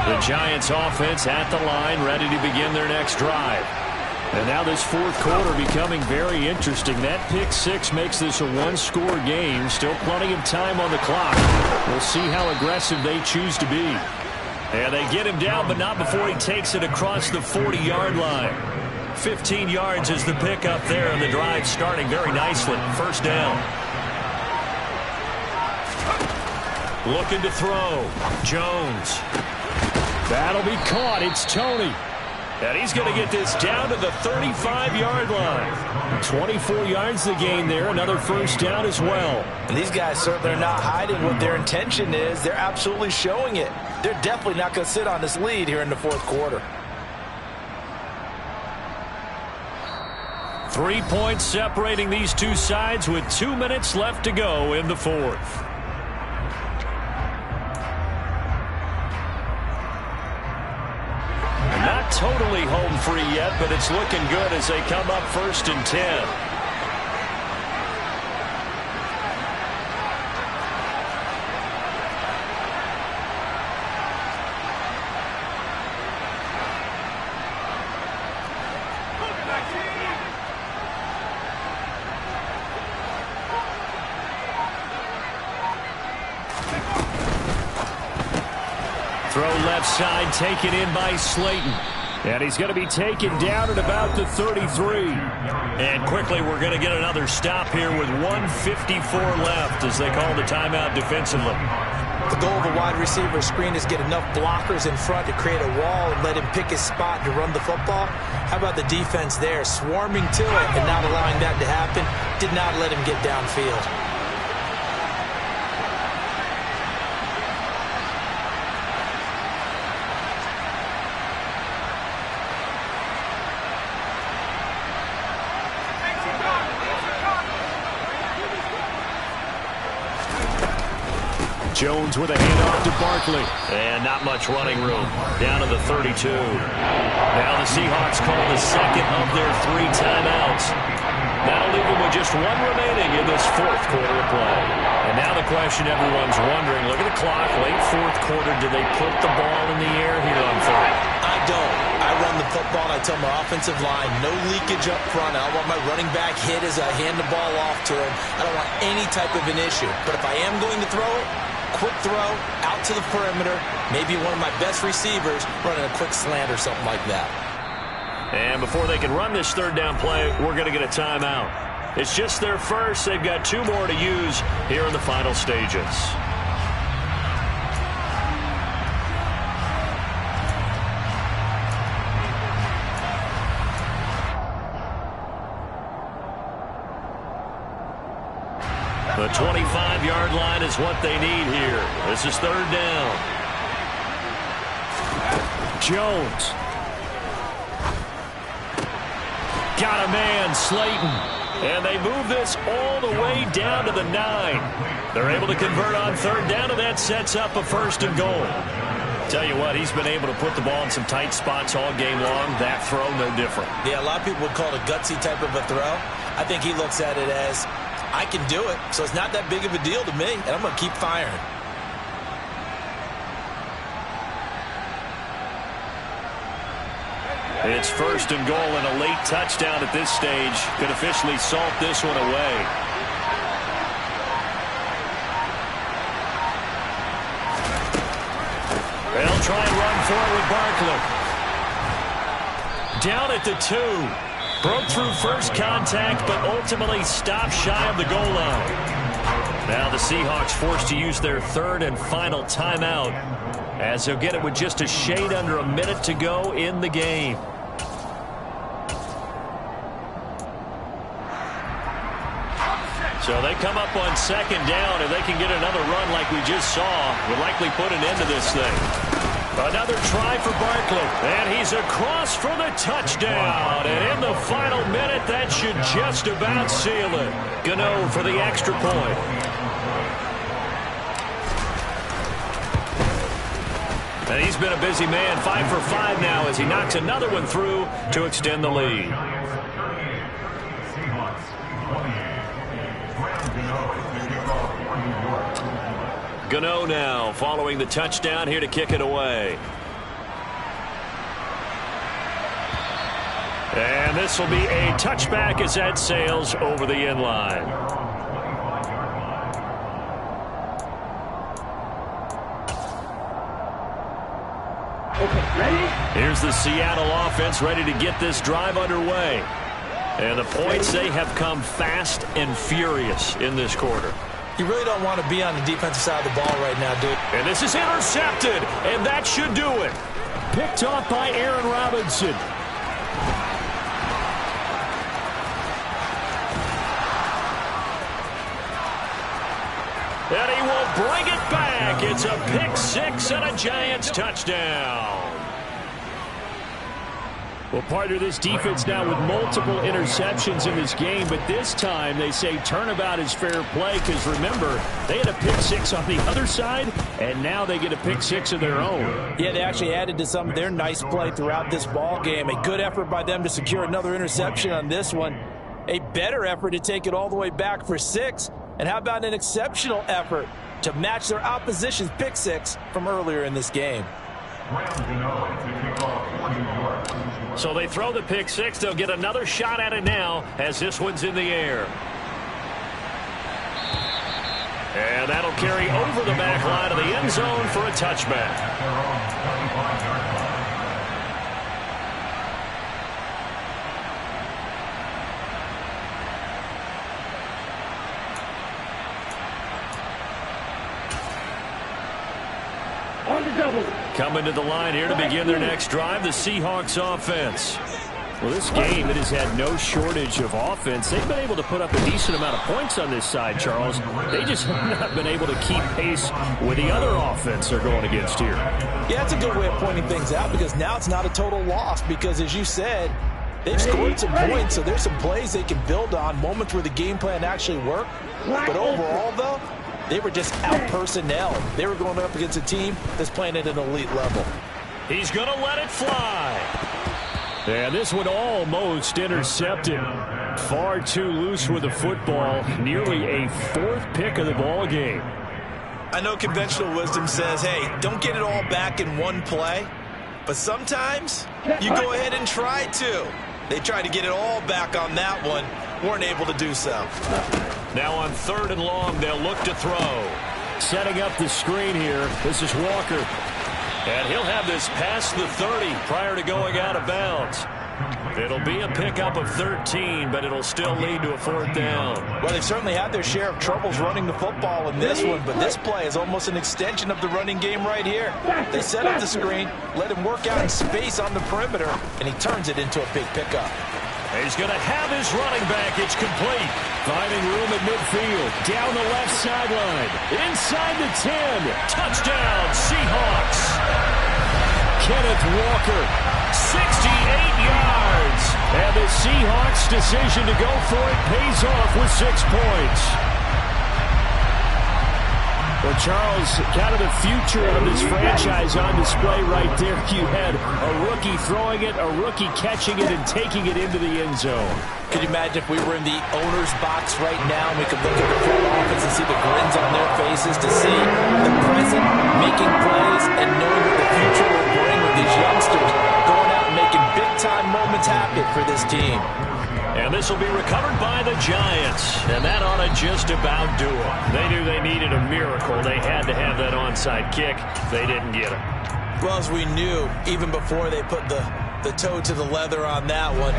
The Giants offense at the line, ready to begin their next drive. And now this 4th quarter becoming very interesting. That pick 6 makes this a 1-score game. Still plenty of time on the clock. We'll see how aggressive they choose to be. And they get him down, but not before he takes it across the 40-yard line. 15 yards is the pickup there, and the drive starting very nicely. 1st down. Looking to throw. Jones. That'll be caught. It's Tony. And he's going to get this down to the 35-yard line. 24 yards the gain there. Another 1st down as well. And these guys certainly are not hiding what their intention is. They're absolutely showing it. They're definitely not going to sit on this lead here in the 4th quarter. 3 points separating these two sides with 2 minutes left to go in the 4th. Not totally home free yet, but it's looking good as they come up 1st and 10. Throw left side, taken in by Slayton. And he's going to be taken down at about the 33. And quickly, we're going to get another stop here with 1:54 left as they call the timeout defensively. The goal of a wide receiver screen is get enough blockers in front to create a wall and let him pick his spot to run the football. How about the defense there, swarming to it and not allowing that to happen? Did not let him get downfield. Jones with a handoff to Barkley. And not much running room. Down to the 32. Now the Seahawks call the 2nd of their 3 timeouts. That'll leave them with just 1 remaining in this 4th quarter of play. And now the question everyone's wondering, look at the clock, late 4th quarter, do they put the ball in the air here on 3rd? I don't. I run run the football, and I tell my offensive line, no leakage up front. I don't want my running back hit as I hand the ball off to him. I don't want any type of an issue. But if I am going to throw it, quick throw, out to the perimeter, maybe one of my best receivers running a quick slant or something like that. And before they can run this third down play, we're going to get a timeout. It's just their first. They've got 2 more to use here in the final stages. The 25-yard line is what they need here. This is third down. Jones. Got a man, Slayton. And they move this all the way down to the 9. They're able to convert on third down, and that sets up a first and goal. Tell you what, he's been able to put the ball in some tight spots all game long. That throw, no different. Yeah, a lot of people would call it a gutsy type of a throw. I think he looks at it as, I can do it, so it's not that big of a deal to me, and I'm going to keep firing. It's first and goal, and a late touchdown at this stage could officially salt this one away. They'll try and run forward with Barkley. Down at the 2. Broke through first contact, but ultimately stopped shy of the goal line. Now the Seahawks forced to use their third and final timeout, as they'll get it with just a shade under a minute to go in the game. So they come up on second down, and they can get another run like we just saw. Will likely put an end to this thing. Another try for Barkley, and he's across for the touchdown. And in the final minute, that should just about seal it. Gano for the extra point. And he's been a busy man, 5 for 5 now as he knocks another one through to extend the lead. Gano now following the touchdown here to kick it away. And this will be a touchback as that sails over the end line. Okay, ready? Here's the Seattle offense ready to get this drive underway. And the points, they have come fast and furious in this quarter. You really don't want to be on the defensive side of the ball right now, dude. And this is intercepted, and that should do it. Picked off by Aaron Robinson. And he will bring it back. It's a pick 6 and a Giants touchdown. Well, partner, this defense now with multiple interceptions in this game, but this time they say turnabout is fair play because, remember, they had a pick 6 on the other side, and now they get a pick 6 of their own. Yeah, they actually added to some of their nice play throughout this ball game. A good effort by them to secure another interception on this one. A better effort to take it all the way back for 6. And how about an exceptional effort to match their opposition's pick 6 from earlier in this game? So they throw the pick 6. They'll get another shot at it now as this one's in the air. And that'll carry over the back line of the end zone for a touchback. Coming to the line here to begin their next drive, the Seahawks offense. Well, this game, it has had no shortage of offense. They've been able to put up a decent amount of points on this side, Charles. They just have not been able to keep pace with the other offense they're going against here. Yeah, that's a good way of pointing things out because now it's not a total loss because, as you said, they've scored some points, so there's some plays they can build on, moments where the game plan actually worked. But overall, though, they were just out-personnel. They were going up against a team that's playing at an elite level. He's going to let it fly. And this one almost intercepted. Far too loose with the football. Nearly a 4th pick of the ball game. I know conventional wisdom says, hey, don't get it all back in one play. But sometimes you go ahead and try to. They tried to get it all back on that one. Weren't able to do so. Now on 3rd and long, they'll look to throw. Setting up the screen here. This is Walker. And he'll have this past the 30 prior to going out of bounds. It'll be a pickup of 13, but it'll still lead to a 4th down. Well, they've certainly had their share of troubles running the football in this one, but this play is almost an extension of the running game right here. They set up the screen, let him work out in space on the perimeter, and he turns it into a big pickup. He's going to have his running back. It's complete. Finding room at midfield. Down the left sideline. Inside the 10. Touchdown, Seahawks. Kenneth Walker. 68 yards. And the Seahawks' decision to go for it pays off with 6 points. Well, Charles, kind of the future of this franchise on display right there. You had a rookie throwing it, a rookie catching it, and taking it into the end zone. Could you imagine if we were in the owner's box right now and we could look at the front office and see the grins on their faces, to see the present making plays and knowing what the future will bring with these youngsters going out and making big-time moments happen for this team. And this will be recovered by the Giants. And that ought to just about do it. They knew they needed a miracle. They had to have that onside kick. They didn't get it. Well, as we knew, even before they put the toe to the leather on that one,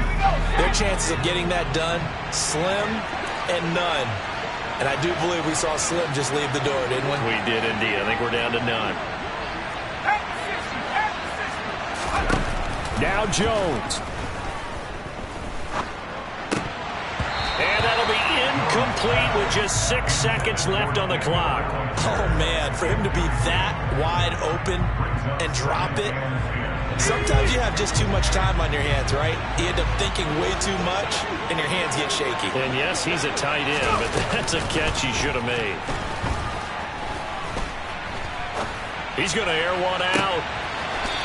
their chances of getting that done, slim and none. And I do believe we saw Slim just leave the door, didn't we? We did indeed. I think we're down to none. Now Jones. And that'll be incomplete with just 6 seconds left on the clock. Oh, man, for him to be that wide open and drop it, sometimes you have just too much time on your hands, right? You end up thinking way too much, and your hands get shaky. And, yes, he's a tight end, but that's a catch he should have made. He's going to air one out.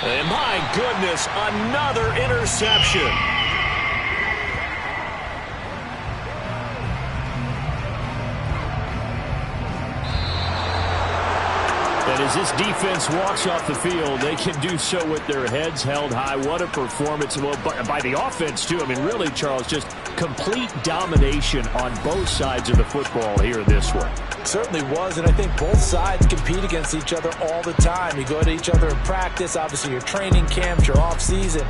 And, my goodness, another interception. And as this defense walks off the field, they can do so with their heads held high. What a performance. Well, by the offense, too. I mean, really, Charles, just complete domination on both sides of the football here in this one. Certainly was, and I think both sides compete against each other all the time. You go to each other in practice, obviously your training camps, your off-season.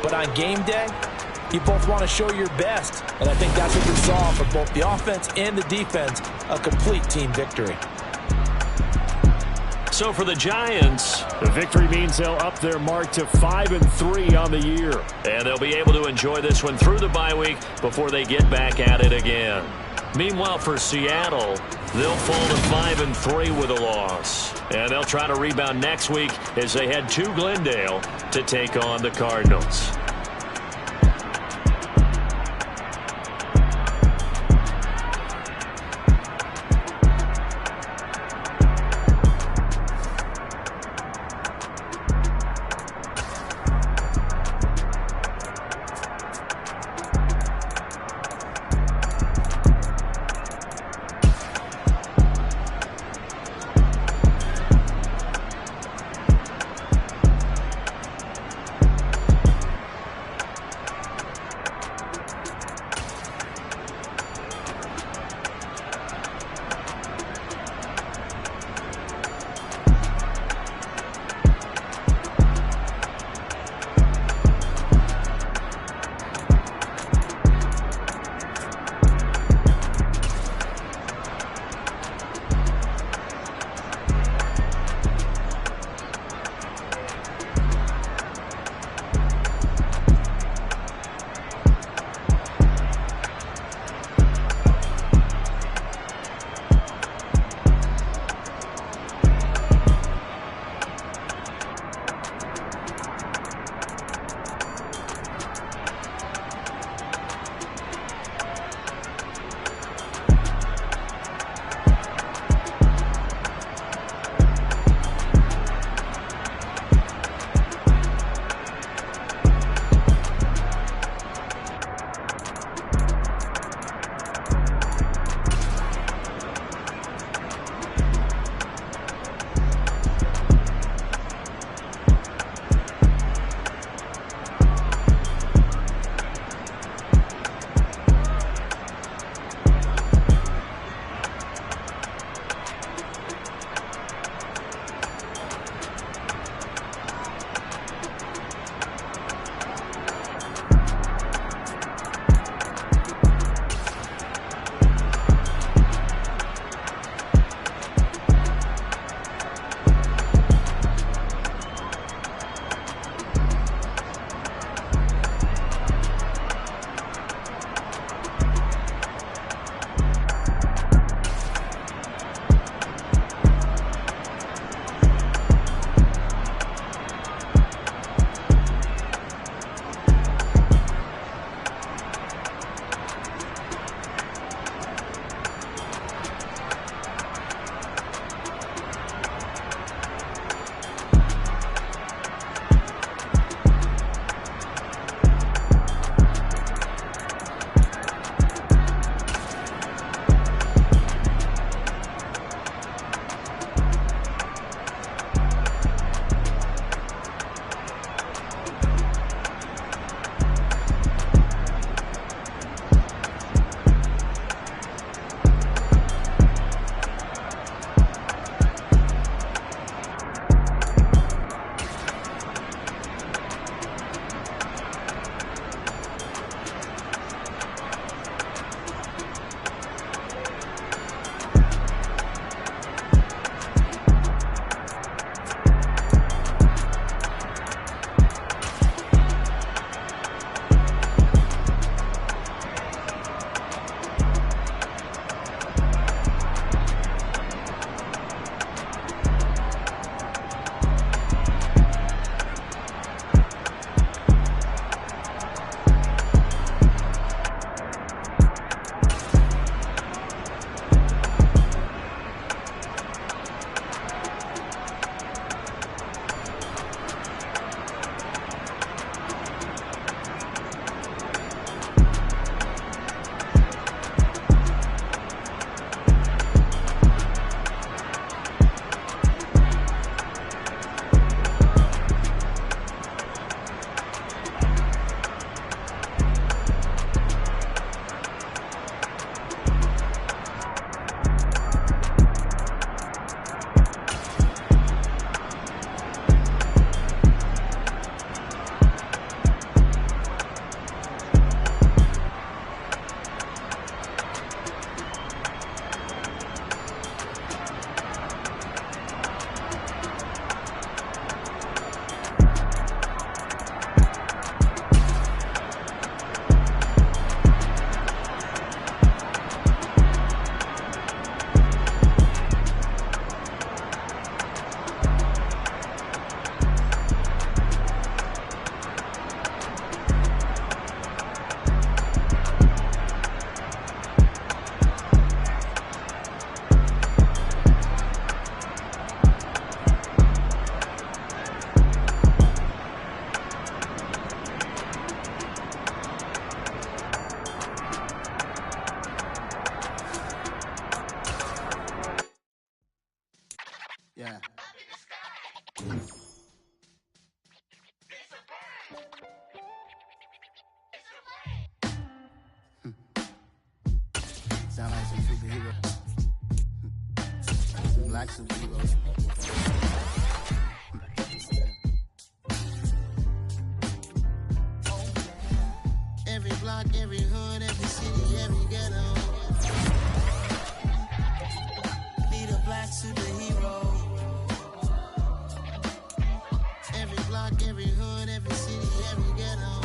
But on game day, you both want to show your best. And I think that's what we saw for both the offense and the defense, a complete team victory. So for the Giants, the victory means they'll up their mark to 5-3 on the year. And they'll be able to enjoy this one through the bye week before they get back at it again. Meanwhile, for Seattle, they'll fall to 5-3 with a loss. And they'll try to rebound next week as they head to Glendale to take on the Cardinals. superhero. Black superhero. Every block, every hood, every city, every ghetto. Need a black superhero. Every block, every hood, every city, every ghetto.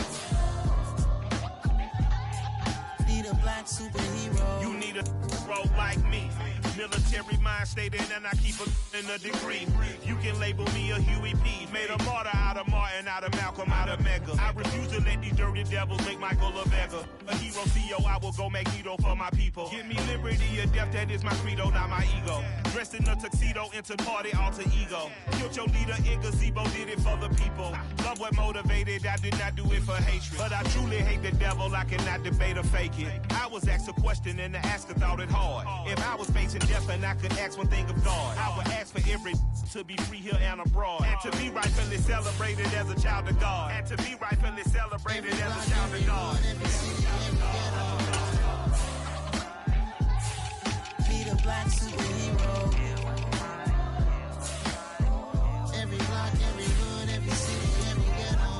Need a black superhero. You need a hero like me. Military mind stated, and I keep in a degree. You can label me a Huey P. Made a martyr out of Martin, out of Malcolm, out of Mega. I refuse to let these dirty devils make Michael a beggar. A hero CEO, I will go Magneto for my people. Give me liberty or death, that is my credo, not my ego. Dressed in a tuxedo, into party, alter ego. Killed your leader in gazebo, did it for the people. Love what motivated, I did not do it for hatred. But I truly hate the devil, I cannot debate or fake it. I was asked a question and the asker thought it hard. If I was facing death and I could ask one thing of God, I would ask for every to be free here and abroad, and to be rightfully celebrated as a child of God, and to be rightfully celebrated as a child of God. Need a black superhero. Every block, every hood, every city, every ghetto.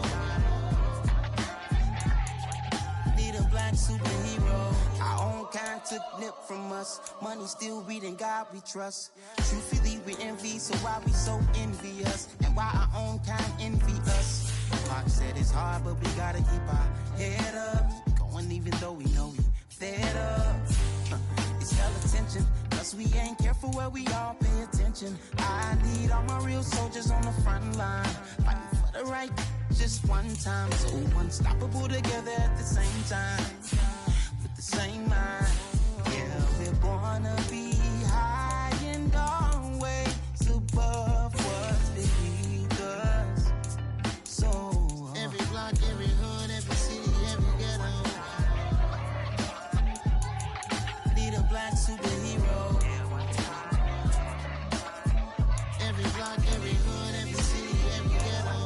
Need a black superhero. Our own kind took nip from us. Money still reading God we trust. Truthfully we envy, so why we so envious? And why our own kind envy us? Pac said it's hard, but we gotta keep our head up. Going even though we know we fed up. It's hell attention, cause we ain't careful where we all pay attention. I need all my real soldiers on the front line, fighting for the right just one time. So unstoppable together at the same time, with the same mind. Yeah, we're gonna be high and always above what's beneath us. So every block, every hood, every city, every ghetto. Need a black superhero. Every block, every hood, every city, every ghetto.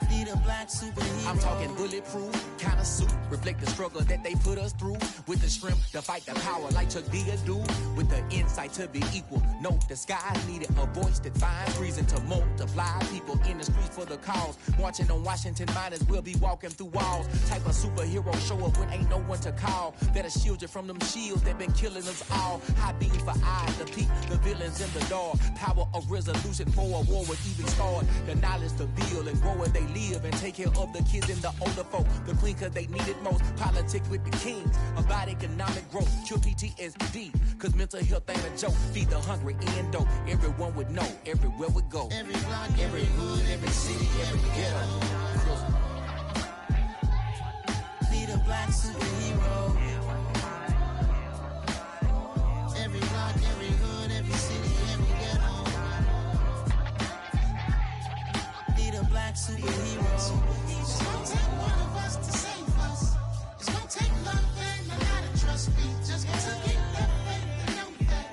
Need a black superhero. I'm talking bulletproof kind of suit, reflect the struggle that they put us through. With the strength to fight the power like Chuck D do. With the insight to be equal. Note the sky needed a voice that finds reason to multiply. People in the streets for the cause. Marching on Washington miners will be walking through walls. Type of superhero show up when ain't no one to call. That'll shield you from them shields that been killing us all. High beam for eyes to peek the villains in the dark. Power of resolution for a war would even start. The knowledge to build and grow where they live and take care of the kids and the older folk. The queen cause they need it most. Politics with the kings. About economic growth. Cure PTSD. Cause mental health ain't a joke. Feed the hungry and dope. Everyone would know. Everywhere we go. Every block, every hood, every city, every ghetto. Need a black superhero. Every block, every hood, every city, every ghetto. Need a black superhero. It's gonna take one of us to save us. It's gonna take love and a lot of trust. We just got to get that faith and know that.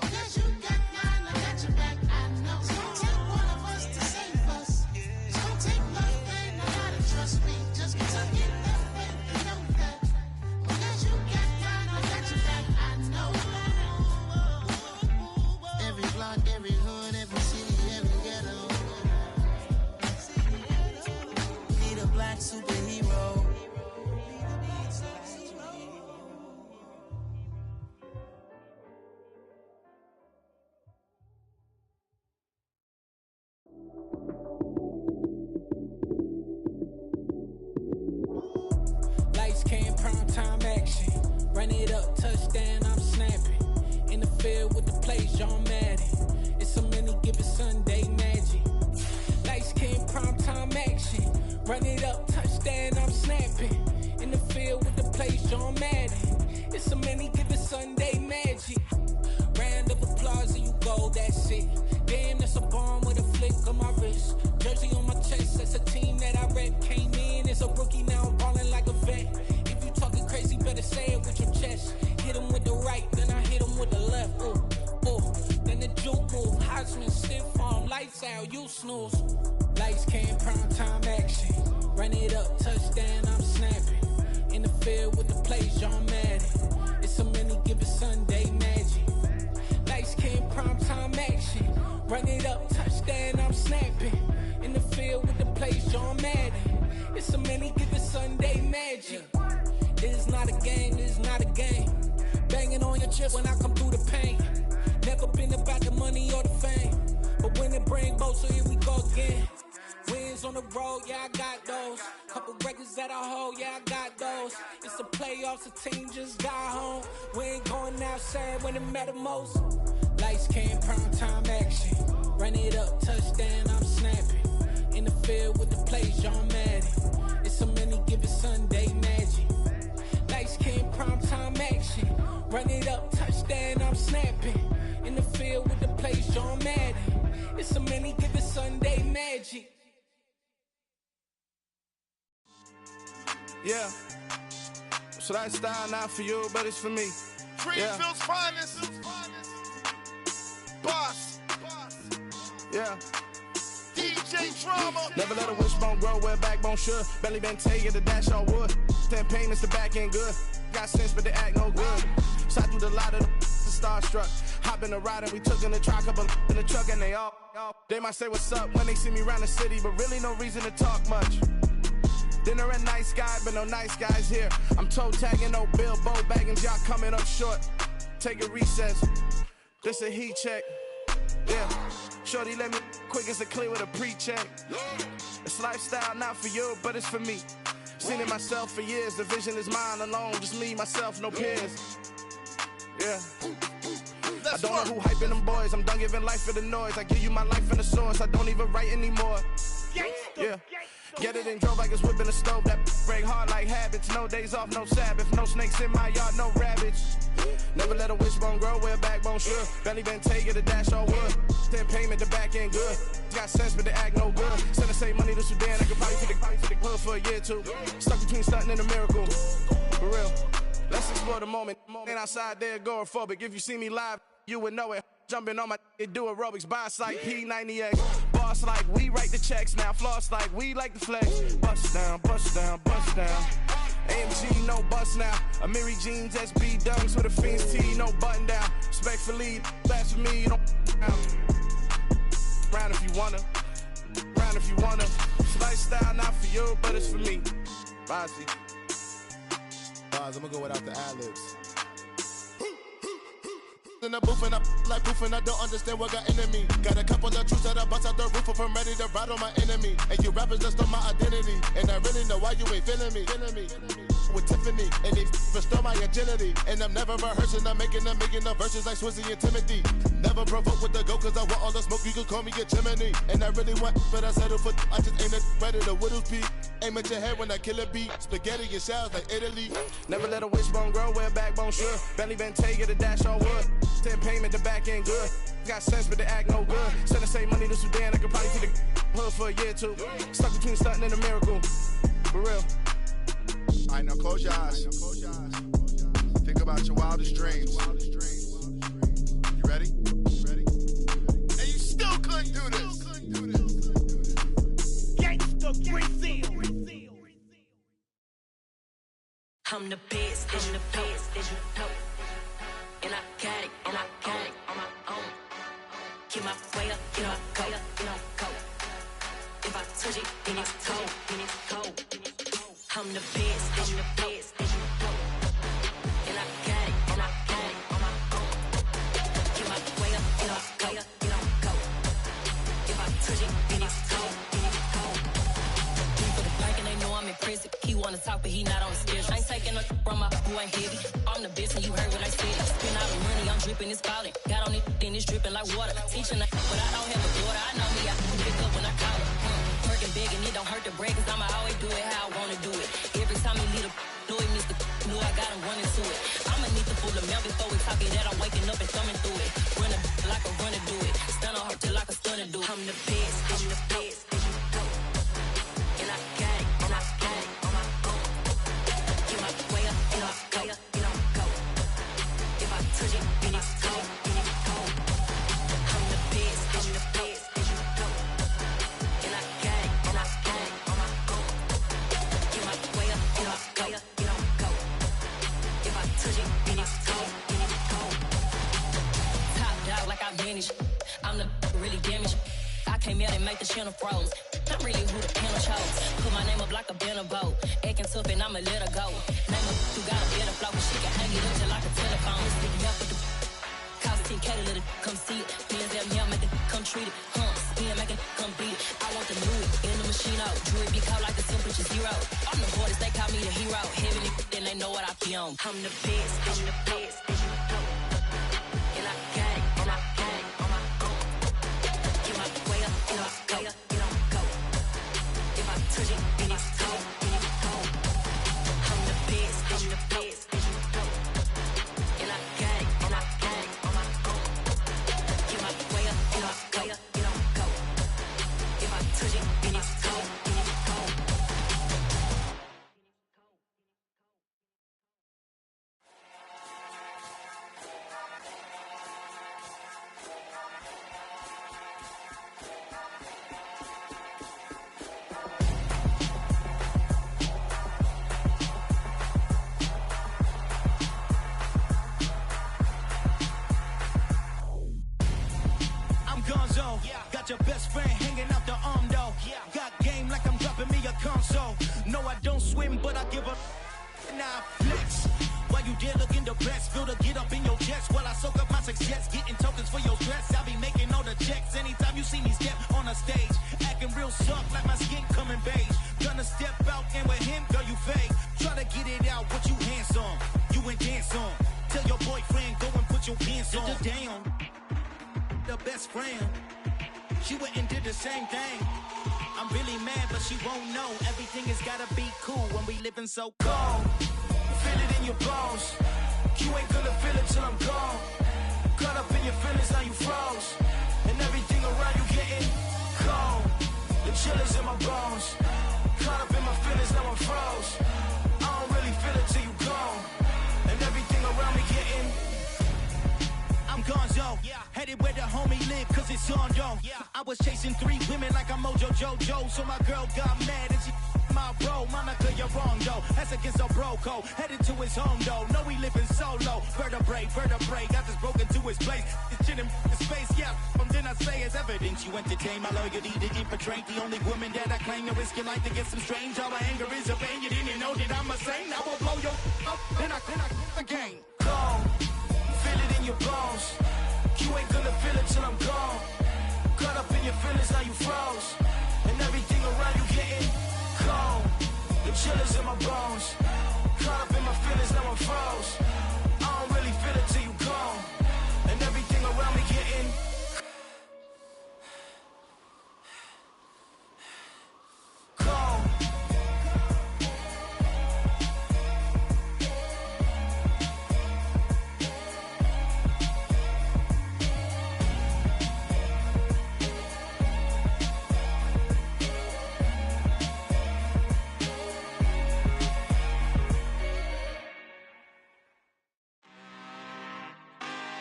Because you got mine, I got your back, I know. It's gonna take one of us to save us. It's gonna take love and a lot of trust. We just got to get that faith and know that. Because you got mine, I got your back, I know. Every block, every hood, every city, every ghetto. Need a black superhero. Lights came, prime time action. Run it up, touchdown, I'm snapping. In the field with the plays, John Madden. It's so many, give it Sunday magic. Lights came, prime time action. Run it up, touchdown, I'm snapping. In the field with the plays, John Madden. It's so many, give it Sunday magic. Round of applause and you go, that's it. Damn, that's a bomb with a flick on my wrist. Jersey on my chest, that's a team that I rep. Came in as a rookie, now I'm ballin' like a vet. If you talking crazy, better say it with your chest. Hit him with the right, then I hit him with the left. Ooh, ooh. Then the juke move, Heisman, stiff arm, lights out, you snooze. Lights came, prime time action. Run it up, touchdown, I'm snapping. In the field with the plays, John Madden. It's so many given Sunday magic. Lights came primetime action. Run it up, touchdown, I'm snapping. In the field with the plays, John Madden. It's so many given Sunday magic. It is not a game, it is not a game. Banging on your chest when I come through the pain. Never been about the money or the fame. But when it bring both, so here we go again. Wins on the road, yeah, I got those. Couple records that I hold, yeah, I got those. It's the playoffs, the team just got home. We ain't going outside when it matter most. Lights came, primetime action. Run it up, touchdown, I'm snapping. In the field with the plays, John Madden. It's so many given Sunday magic. Lights came, primetime action. Run it up, touchdown, I'm snapping. In the field with the plays, John Madden. It's so many given Sunday magic. Yeah. So that style not for you, but it's for me. Greenfield's finest. Boss. Yeah. DJ Drama. Never let a wishbone grow where backbone should. Belly been taking the dash all wood. 10 payments, the back end good. Got sense, but they act no good. Shot through the lot of the starstruck. Hop in the ride and we took in the truck, couple in the truck, and they might say what's up when they see me around the city, but really no reason to talk much. Dinner at nice guy, but no nice guys here. I'm toe tagging, no Bilbo baggins, y'all coming up short. Take a recess. This a heat check. Yeah. Shorty let me quick as a clear with a pre-check. It's lifestyle not for you, but it's for me. Seen it myself for years. The vision is mine alone. Just me, myself, no peers. Yeah. I don't know who hyping them boys. I'm done giving life for the noise. I give you my life in the source. I don't even write anymore. Yeah. Get it and drove like it's whipping the stove. That break hard like habits. No days off, no Sabbath. No snakes in my yard, no rabbits. Never let a wishbone grow where backbone should. Belly been taking the dash all wood. 10 payment, the back end good. Got sense, but they act no good. Send the same money to Sudan. I could probably take the hood for a year or two. Stuck between stunting and a miracle. For real. Let's explore the moment. Ain't outside there agoraphobic. If you see me live, you would know it. Jumping on my do aerobics. Boss like P90X. Boss like we write the checks now. Floss like we like the flex. Bust down, bust down, bust down. AMG, no bust now. Amiri jeans, SB dunks with a Fiends T, no button down. Respectfully, that's for me, you don't down. Round if you wanna. Round if you wanna. It's lifestyle not for you, but it's for me. Bossy. I'm gonna go without the ad-libs. In the booth and I like proof and I don't understand what got into me. Got a couple of truths that I bust out the roof if I'm ready to ride on my enemy. And you rappers just on my identity. And I really know why you ain't feeling me. With Tiffany and they restore my agility. And I'm never rehearsing, I'm making the verses like Swizzy and Timothy. Never provoke with the go cause I want all the smoke, you can call me a chimney. And I really want, but I settle for I just ain't ready to Whittles Peak. Aim at your head when I kill a beat. Spaghetti and shells like Italy. Never let a wishbone grow where backbone should. Belly been taking the dash all wood. 10 payment, the back end good. Got sense, but they act no good. Send the same money to Sudan, I could probably take the hood for a year or two. Stuck between stunting and a miracle. For real. Alright, now close your eyes. Think about your wildest dreams. You ready? And you still couldn't do this. Gangsta Brazil. I'm the best, I'm the best, and you know. And I got it, on my own. Get my way up, get my go, go. If I touch it, then it's cold, I'm the best, and you know. And I got it, on my own. Get my way up, get my go. If I touch it, then it's cold, He put a blank and they know I'm impressive. He wanna talk, but he not on the schedule. I ain't taking no from my who ain't heavy. I'm the best, and you heard what I said. Spend all the money, I'm dripping, it's falling. Got on it, then it's dripping like water. Teaching but I don't have a daughter. I know me, I can pick up when I call her. Working big and it don't hurt the break, cause I'ma always do it how I wanna do it. Every time he lead a know he missed the know I got him running to it. I'ma need to pull the mail before we talk it that I'm waking up and thumbing through it. Run a like a runner do it. Stun on her till like a stunner do it. I'm the best, I'm the best, and you know. And I got it, on my own. Get my way up, and I go. If I touch it, then it's cold, I'm the best, and you know. And I got it, on my own. Get my way up, and I go. can't melt and make the channel froze. I'm really who the panel chose. Put my name up like a banner boat. Acting tough and I'ma let her go. Name her who got a better flow, but she can hang it up just like a telephone. Speaking up with the cost 10K to let it come see it. Hands down here, make it come treat it. Spin, make it come beat it. I want the new in the machine out. Jewelry be caught like the temperature zero. I'm the hardest, they call me the hero. Heaven then they know what I be on. I'm the best, I'm the best, and you know. And I got it, and I got it on my own. Get my way up, get my way up, get on go. If I touch it, then it's cold, then it's cold. I'm the best, I'm the best, and you know. And I got it, and I got it on my own. Get my way up, get my way up, get on go. If I touch it, then it's cold, then it's cold. Got your best friend hanging out the arm though. Got game like I'm dropping me a console. No, I don't swim, but I give a nah flex. While you there looking depressed, feel the get up in your chest while I soak up my success, getting tokens for your stress. I be making all the checks anytime you see me step on a stage, acting real soft like my skin coming beige. Gonna step out and with him, girl, you fake. Try to get it out, but you handsome, you ain't dance on. Tell your boyfriend go and put your pants on. Damn, the best friend. She went and did the same thing. I'm really mad, but she won't know. Everything has gotta be cool when we living so cold. Feel it in your bones. You ain't gonna feel it till I'm gone. Caught up in your feelings, now you froze. And everything around you getting cold. The chill is in my bones. Caught up in my feelings, now I'm froze. I don't really feel it till you gone. And everything around me getting I'm gonzo, headed where the homie live, cause it's on, yo. I was chasing 3 women like I'm Mojo Jojo, so my girl got mad and she my bro. Monica, you're wrong, though. That's against a bro code. Headed to his home, though. No, we living solo. Vertebrae, got this broken to his place. It's shit in his face, yeah. Then I say it's evidence you entertain my loyalty to infiltrate. The only woman that I claim to risk your life to get some strange. All my anger is a pain. You didn't know that I'm a saint. I will blow your up, then I again. Go. Feel it in your bones. You ain't gonna feel it till I'm gone. Caught up in your feelings, now you froze. And everything around you getting cold. The chill is in my bones. Caught up in my feelings, now I'm froze. I don't really feel it till you gone. And everything around me getting cold.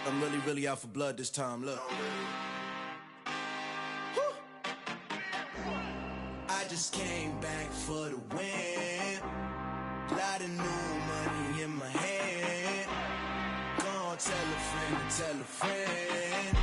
I'm really out for blood this time, look. Woo. I just came back for the win. Lot of new money in my hand. Gonna tell a friend to tell a friend.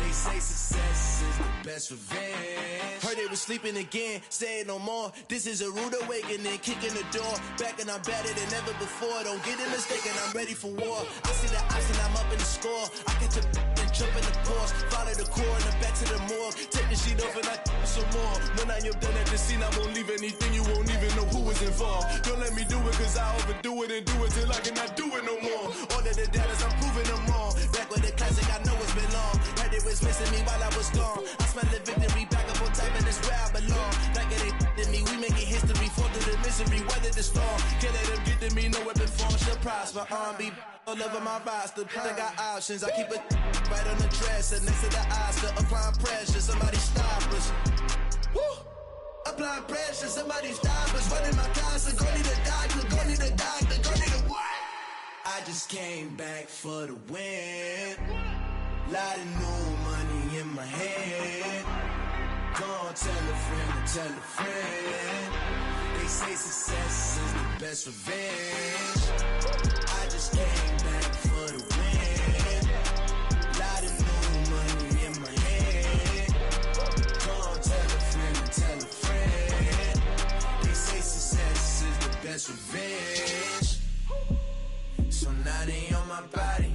They say success is the best revenge. Heard they was sleeping again, say it no more. This is a rude awakening, kicking the door. Back and I'm better than ever before. Don't get it mistaken, I'm ready for war. I see the option, I'm up in the score. I catch a and jump in the course. Follow the core and the back to the morgue. Take the sheet off and I some more. When I am done at the scene, I won't leave anything. You won't even know who was involved. Don't let me do it cause I overdo it and do it till I cannot do it no more. All of the doubters, I'm proving them wrong. Back with the classic, I know it's been long. Heard it was missing me while I was gone. I smell the victory, back up on time and it's where I belong. Like it ain't to me, we making history. Fall through the misery, weather the storm. Can't let them get to me, no weapon form shall prosper. Be all over my roster. I got options, I keep it right on the dresser. Next to the Oscar, applying pressure. Somebody stop us. Woo! Applying pressure, somebody stop us. Running my concert, go need a doctor, go need a doctor, go need a what? I just came back for the win. Lot of new money in my hand. Gonna tell a friend to tell a friend. They say success is the best revenge. I just came back for the win. Lot of new money in my hand. Gonna money on my body.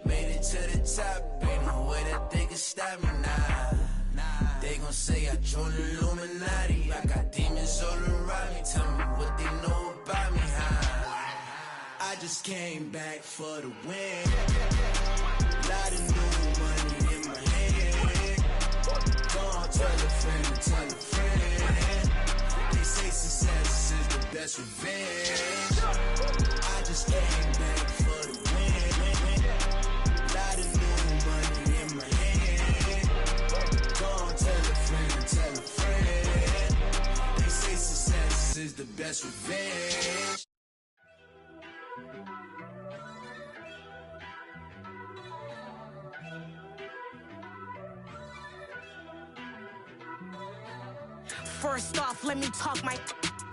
Made it to the top, ain't no way that they can stop me now. They gon' say I joined the Illuminati. I got demons all around me. Tell me what they know about me, huh? I just came back for the win. Lot of new money in my hand. Go on, tell a friend, tell a friend. They say success is the best revenge. I just came back for the win. Lot of new money in my hand. Go on, tell a friend, tell a friend. They say success is the best revenge. First off, let me talk my.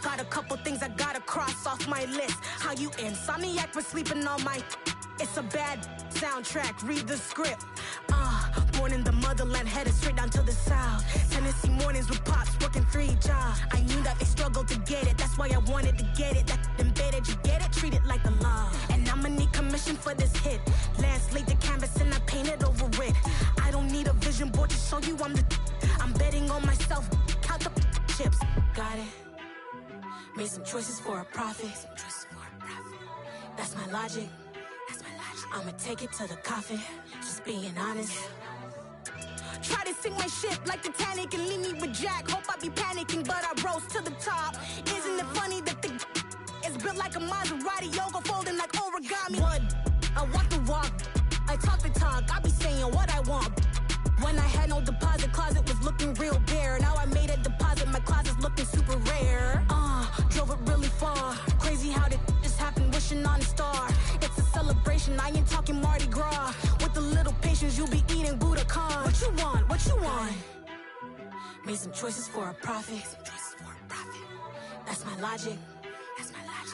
Got a couple things I gotta cross off my list. How you insomniac for sleeping on my. It's a bad soundtrack, read the script. Born in the motherland, headed straight down to the south. Tennessee mornings with pops, working 3 jobs. I knew that they struggled to get it, that's why I wanted to get it. That embedded, you get it, treat it like the law. And I'ma need commission for this hit. Lance laid the canvas and I painted over it. I don't need a vision board to show you I'm betting on myself, count the chips. Got it. Made some choices for a profit. That's my logic. I'ma take it to the coffin, just being honest. Try to sink my ship like Titanic and leave me with Jack. Hope I be panicking, but I rose to the top. Isn't it funny that the is built like a Maserati, yoga folding like origami? What? I walk the walk, I talk the talk, I be saying what I want. When I had no deposit, closet was looking real bare. Now I made a deposit, my closet's looking super rare. Drove it really far. Crazy how did this happen, wishing on a star. It's a celebration, I ain't talking Mardi Gras. With a little patience, you'll be eating Budokan. What you want? What you want? Made some choices for a profit. That's my logic.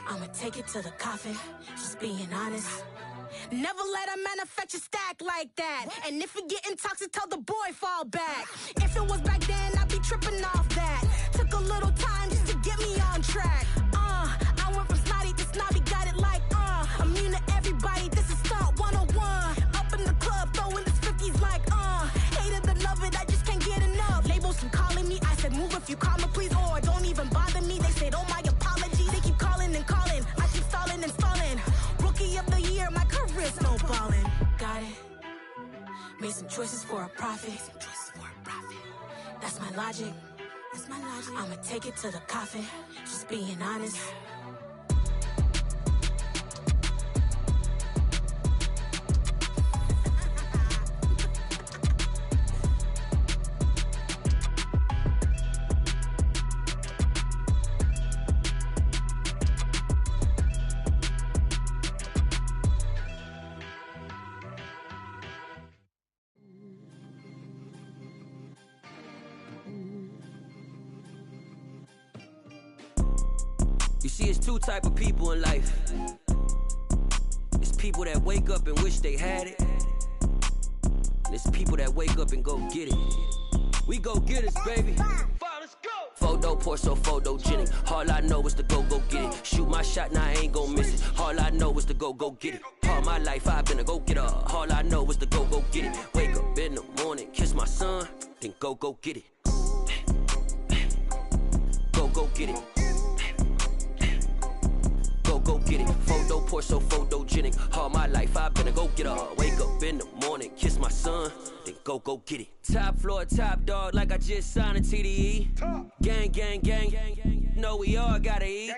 I'ma take it to the coffin, just being honest. Never let a manufacture stack like that. And if it getting toxic, tell the boy fall back. If it was back then, I'd be tripping off that. Took a little time just to get me on track. I went from snotty to snobby, got it like immune to everybody, this is Stunt 101. Up in the club, throwing this 50s like hate it and love it, I just can't get enough. Labels keep calling me, I said move if you call me please, or don't even bother me. They said oh my apologies, they keep calling and calling, I keep stalling and stalling. Rookie of the year, my career snowballing. Got it. Made some choices for a profit. That's my logic. I'ma take it to the coffin, just being honest. You see, it's 2 type of people in life. It's people that wake up and wish they had it. And it's people that wake up and go get it. We go get it, baby. Photo poor, so photogenic. All I know is to go get it. Shoot my shot, now I ain't gon' miss it. All I know is to go get it. All my life I've been a go-getter. All I know is to go get it. Wake up in the morning, kiss my son, then go get it. Go get it. Go get it. Photo poor, so photogenic. All my life I've been a go-getter. Wake up in the morning, kiss my son, then go get it. Top floor, top dog, like I just signed a TDE. Gang. Know we all gotta eat.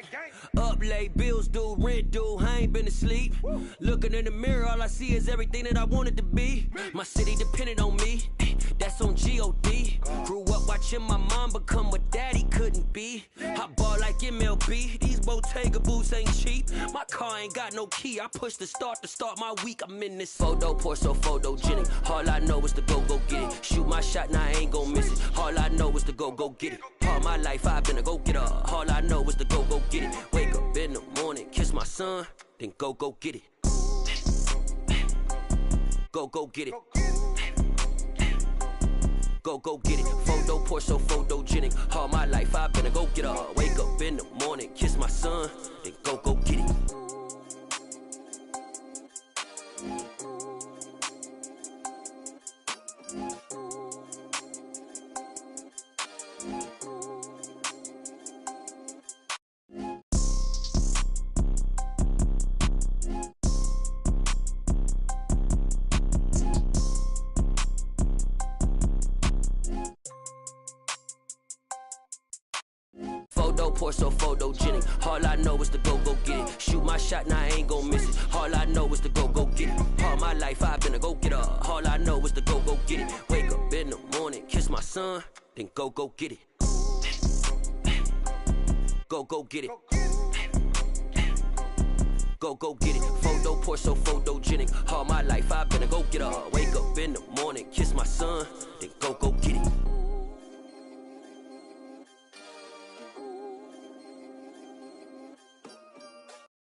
Up late, bills due, rent due, I ain't been asleep. Looking in the mirror, all I see is everything that I wanted to be. My city depended on me, that's on G.O.D. Grew up watching my mom become what daddy couldn't be. I ball like MLB, these Bottega boots ain't cheap. My car ain't got no key, I push the start to start my week. I'm in this photo poor, so photogenic. All I know is to go get it. Shoot my shot, now I ain't gon' miss it. All I know is to go get it. All my life I've been a go-getter. All I know is to go get it. Wake up in the morning, kiss my son, then go get it. Go get it. Go get it. Photo poor, so photogenic. All my life I've been a go-getter. Wake up in the morning, kiss my son, then go get it. pour so photogenic. All I know is to go get it. Shoot my shot, now I ain't gon' miss it. All I know is to go get it. All my life I've been a go getter. All I know is to go get it. Wake up in the morning, kiss my son, then go get it. Go get it. Go get it. Photo pour so photogenic. All my life I've been a go getter. Wake up in the morning, kiss my son, then go get it.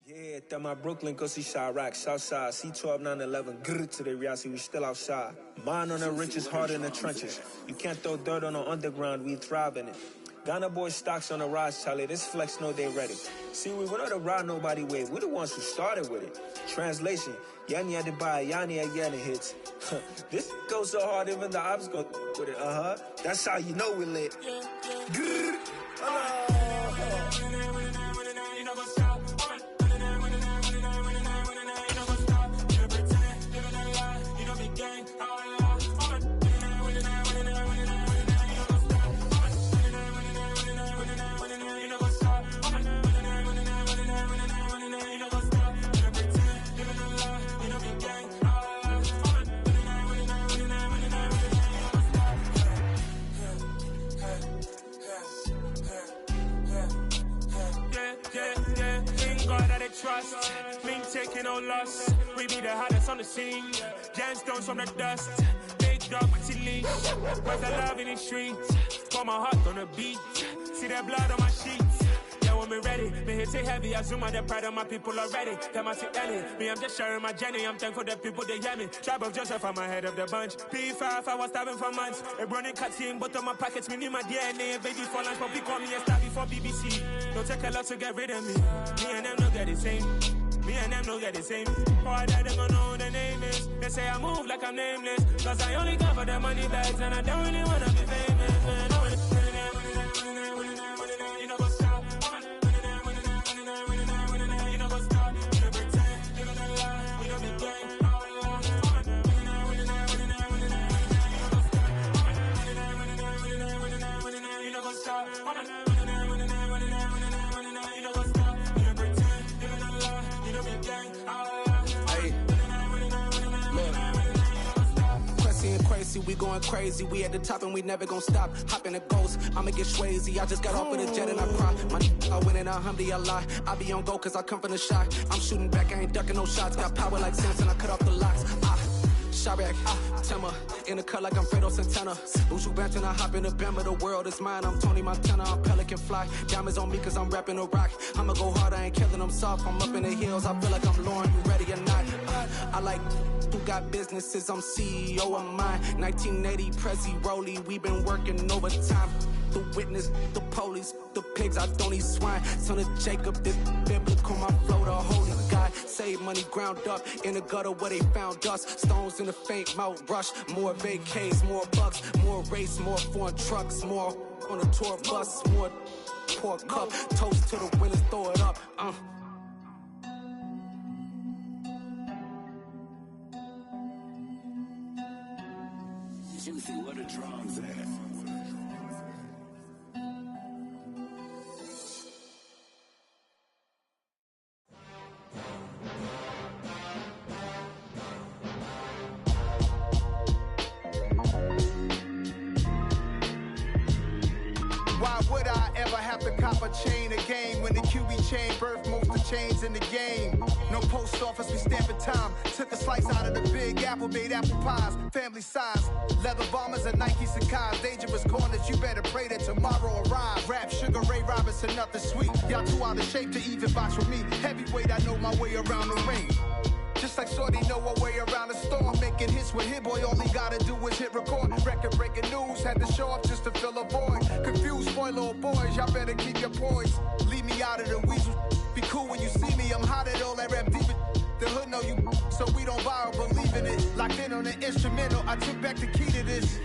Yeah, that my Brooklyn, go see Chirac, Southside, C12, 911, grrr to the reality, we still outside. Mine on the riches, hard in the trenches. You can't throw dirt on the underground, we thrive in it. Ghana boys stocks on the rise, Charlie, this flex know they ready. See, we went on the ride nobody wave, we the ones who started with it. Translation, Yanni had to buy, Yanni again hits. This goes so hard, even the ops go with it, That's how you know we lit. Grrr, trust, me taking no loss. We be the hottest on the scene. Gemstones from the dust. Big dog, pretty leash. Where's the love in the streets? Pour my heart on the beat. See that blood on my sheets. Yeah, when me ready, me hit it heavy. I zoom out the pride of my people already. Them I see Ellie. Me, I'm just sharing my journey. I'm thankful the people they hear me. Tribe of Joseph, I'm ahead of the bunch. P5, I was starving for months. A running cut in both of my pockets. Me need my DNA. Baby for lunch, but call me a star before BBC. Don't take a lot to get rid of me. Me and them don't get the same. Me and them don't get the same. Boy, that they gonna know who the name is. They say I move like I'm nameless. Cause I only come for the money bags. And I don't really wanna be famous, man. You know what's up? You know what's up? You know pretend. You know the lie. You know the game. You know what's up? We going crazy, we at the top and we never gonna stop. Hop in a ghost, I'ma get swayzy. I just got off of the jet and I cry. I win and I humbly I lie. I be on go cause I come from the shot. I'm shooting back, I ain't ducking no shots. Got power like Samson, I cut off the locks. Shabak, Tema, in the cut like I'm Fredo Santana. Ushu Banton, I hop in the Bama, the world is mine. I'm Tony Montana, I'm Pelican Fly. Diamonds on me cause I'm rapping a rock. I'ma go hard, I ain't killing them soft. I'm up in the hills, I feel like I'm Lauren, you ready or not? I like who got businesses, I'm CEO of mine. 1980, Prezi Rolly, we been working overtime. The witness, the police, the pigs, I don't eat swine. Son of Jacob, this biblical, my flow, the holy God. Save money ground up in the gutter where they found us. Stones in the faint mouth rush. More vacays, more bucks, more race, more foreign trucks, more on a tour bus, more pour cup. Toast to the winners, throw it up. Juicy, where the drums at? Why would I ever have to cop a chain again when the QB chain birthed most of the chains in the game? No post office, we stamping time. Took a slice out of the big apple, made apple pies. Family size, leather bombers and Nike Sacai's. Dangerous corners, you better pray that tomorrow arrives. Rap, Sugar Ray Robinson, nothing sweet. Y'all too out of shape to even box with me. Heavyweight, I know my way around the ring. Just like Shorty know her way around the storm. Making hits with Hit Boy, all he gotta do is hit record. Record breaking news, had to show up just to fill a void. Confused, spoiled boys, y'all better keep your poise. Leave me out of the weasel. Be cool when you see me, I'm hot at all that rap deep. The hood know you, so we don't borrow, believe in it. Locked in on the instrumental, I took back the key to this.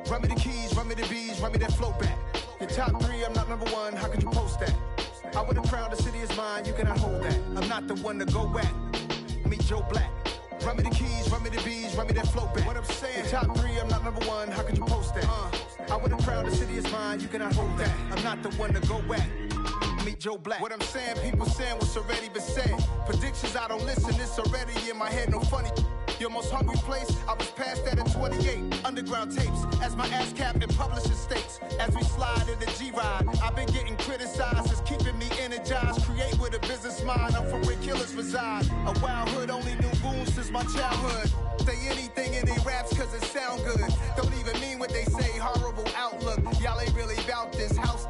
Run me the keys, run me the bees, run me that flow back. Your top three, I'm not number one, how could you post that? I would have crowned the city is mine, you cannot hold that. I'm not the one to go at. Meet Joe Black. Run me the keys, run me the bees, run me that flow back. What I'm saying, the top 3, I'm not number 1, how could you post that? I would have crowned the city is mine, you cannot hold that. I'm not the one to go at. Meet Joe Black. What I'm saying, people saying what's already been said. Predictions, I don't listen, it's already in my head, no funny. Your most hungry place, I was past that at 28. Underground tapes, as my ass cap in publishing states. As we slide in the G-Ride, I've been getting criticized, it's keeping me energized. Create with a business mind, I'm from where killers reside. A wild hood, only knew goons since my childhood. Say anything in they raps cause it sound good. Don't even mean what they say, horrible outlook. Y'all ain't really about this house.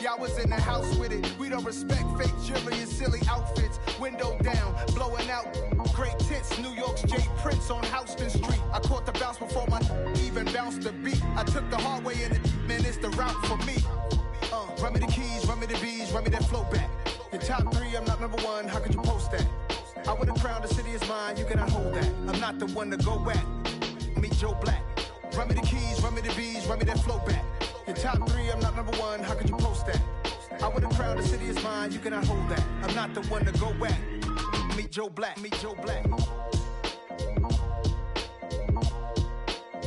Y'all was in the house with it. We don't respect fake jewelry and silly outfits. Window down, blowing out great tits. New York's J. Prince on Houston Street. I caught the bounce before my even bounced the beat. I took the hard way in it, man, it's the route for me. Run me the keys, run me the bees, run me that flow back. Your top 3, I'm not number 1, how could you post that? I would have crowned the city is mine, you cannot hold that. I'm not the one to go at. Meet Joe Black. Run me the keys, run me the bees, run me that flow back. Your top 3, I'm not number 1, how could you post that? I would have crowned the city is mine, you cannot hold that. I'm not the one to go at. Meet Joe Black, meet Joe Black.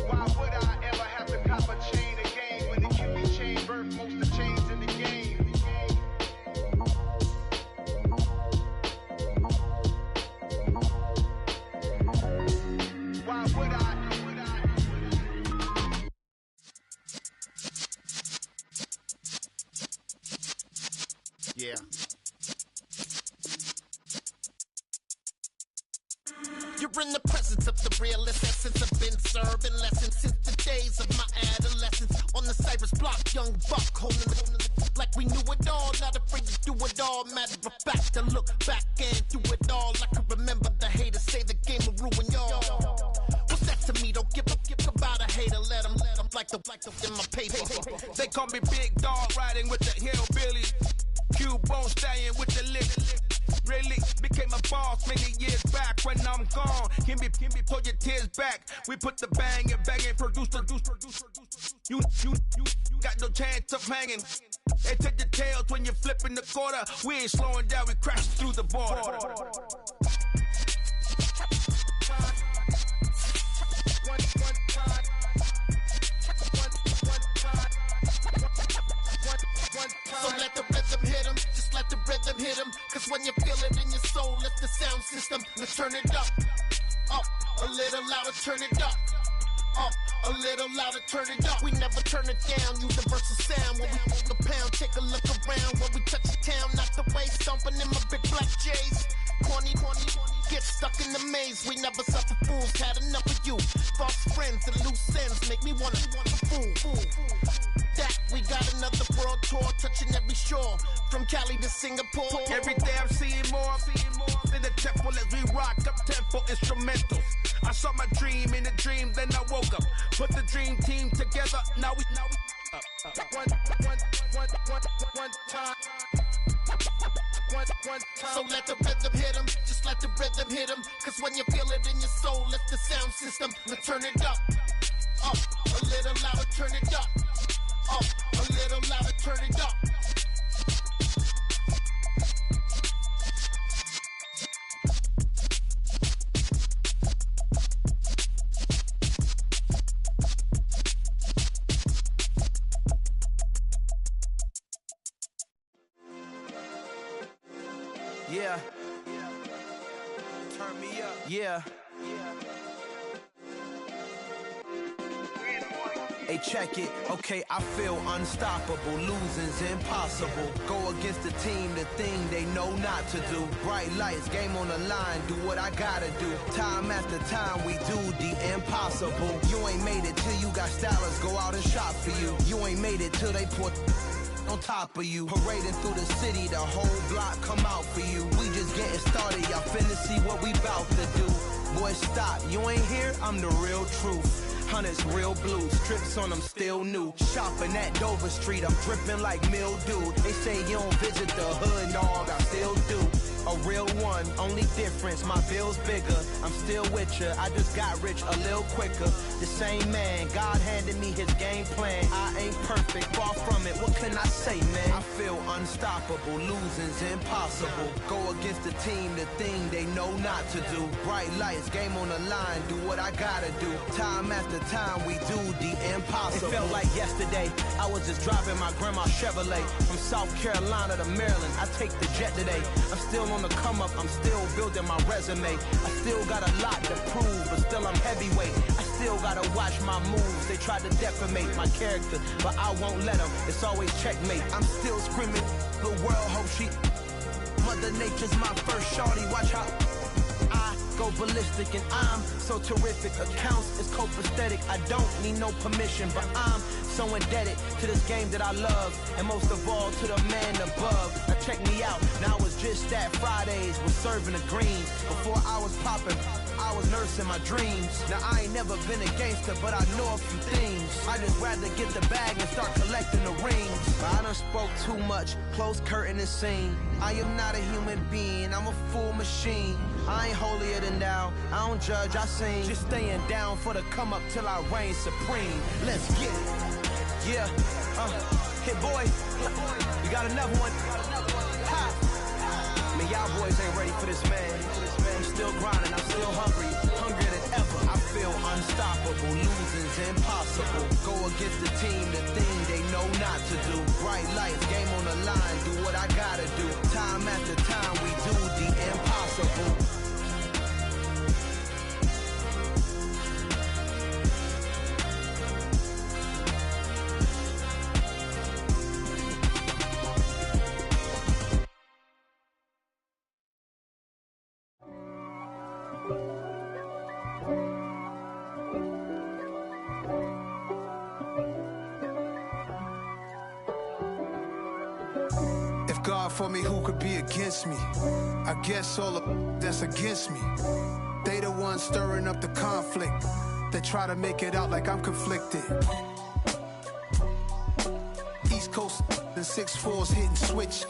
Why would I ever have to cop a chain again when the QB chain birthed most of the chains in the game? Why would I? Yeah. You're in the presence of the realest essence. I've been serving lessons since the days of my adolescence. On the Cypress block, young buck holding it like we knew it all. Not afraid to do it all. Matter of fact, to look back and do it all. I can remember the haters say the game will ruin y'all. What's that to me? Don't give about a hater. Let them like the in my paper. They call me Big Dog, riding with the hillbillies. Q-Bone stallion with the lick. Really became a boss many years back. When I'm gone, can be pull your tears back. We put the bang and produce. You got no chance of hanging. They take the tails when you're flipping the quarter. We ain't slowing down, we crashing through the border. So let the rhythm hit him, just let the rhythm hit him. Cause when you feel it in your soul, let the sound system, let's turn it up. Up, a little louder, turn it up. Up, a little louder, turn it up. We never turn it down, universal sound. When we hold the pound, take a look around. When we touch the town, knock the way, stomping in my big black J's. Corny, get stuck in the maze. We never suffer fools, had enough of you. False friends and loose ends make me wanna fool. That we got another world tour, touching every shore, from Cali to Singapore. Every day I'm seeing more in the temple as we rock up tempo instrumentals. I saw my dream in a dream, then I woke up. Put the dream team together, now we one time. So let the rhythm hit him, just let the rhythm hit him. Cause when you feel it in your soul, lift the sound system, let's turn it up. Up, a little louder, turn it up. Up, a little louder, turn it up. Yeah. Turn me up. Yeah. Hey, check it. Okay, I feel unstoppable. Losing's impossible. Go against the team, the thing they know not to do. Bright lights, game on the line, do what I gotta do. Time after time, we do the impossible. You ain't made it till you got stylers go out and shop for you. You ain't made it till they put on top of you. Parading through the city, the whole block come out for you. We just getting started, y'all finna see what we bout to do. Boy, stop, you ain't here, I'm the real truth. Hunters, real blue, strips on them still new. Shopping at Dover Street, I'm dripping like mildew. They say you don't visit the hood, dog, I still do. a real one. Only difference, my bill's bigger. I'm still with ya. I just got rich a little quicker. The same man, God handed me his game plan. I ain't perfect, far from it. What can I say, man? I feel unstoppable. Losing's impossible. Go against the team, the thing they know not to do. Bright lights, game on the line. Do what I gotta do. Time after time, we do the impossible. It felt like yesterday. I was just driving my grandma's Chevrolet from South Carolina to Maryland. I take the jet today. I'm still on the come up. I'm still building my resume. I still got a lot to prove, but still I'm heavyweight. I still gotta watch my moves. They tried to defamate my character, but I won't let them. It's always checkmate. I'm still screaming. The world hope she. Mother Nature's my first shorty. Watch how I go ballistic, and I'm so terrific. Accounts is copacetic. I don't need no permission, but I'm so indebted to this game that I love, and most of all to the man above. Now check me out. Now it's just that Fridays was serving the greens. Before I was popping, I was nursing my dreams. Now I ain't never been a gangster, but I know a few things. I just rather get the bag and start collecting the rings. But I done spoke too much. Close curtain and scene. I am not a human being. I'm a full machine. I ain't holier than thou. I don't judge, I sing. Just staying down for the come up till I reign supreme. Let's get it. Yeah, hit boy. We got another one. Ha. Man, y'all boys ain't ready for this, man. I'm still grinding, I'm still hungry. Hungrier than ever. I feel unstoppable. Losing's impossible. Go against the team, the thing they know not to do. Bright lights, game on the line. Do what I gotta do. Time after time, we do the impossible. God for me, who could be against me? I guess all of that's against me. They the ones stirring up the conflict. They try to make it out like I'm conflicted. East Coast and 6'4's hitting switch.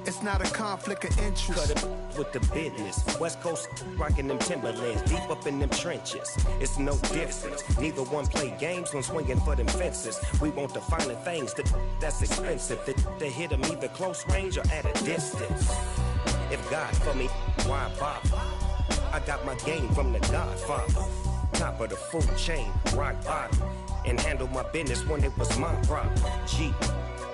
It's not a conflict of interest. Cut it with the business. West Coast rocking them Timberlands, deep up in them trenches. It's no difference. Neither one play games when swinging for them fences. We want the finer things that's expensive. They hit them either close range or at a distance. If God for me, why bother? I got my game from the Godfather. Top of the food chain, rock bottom. And handle my business when it was my problem. G.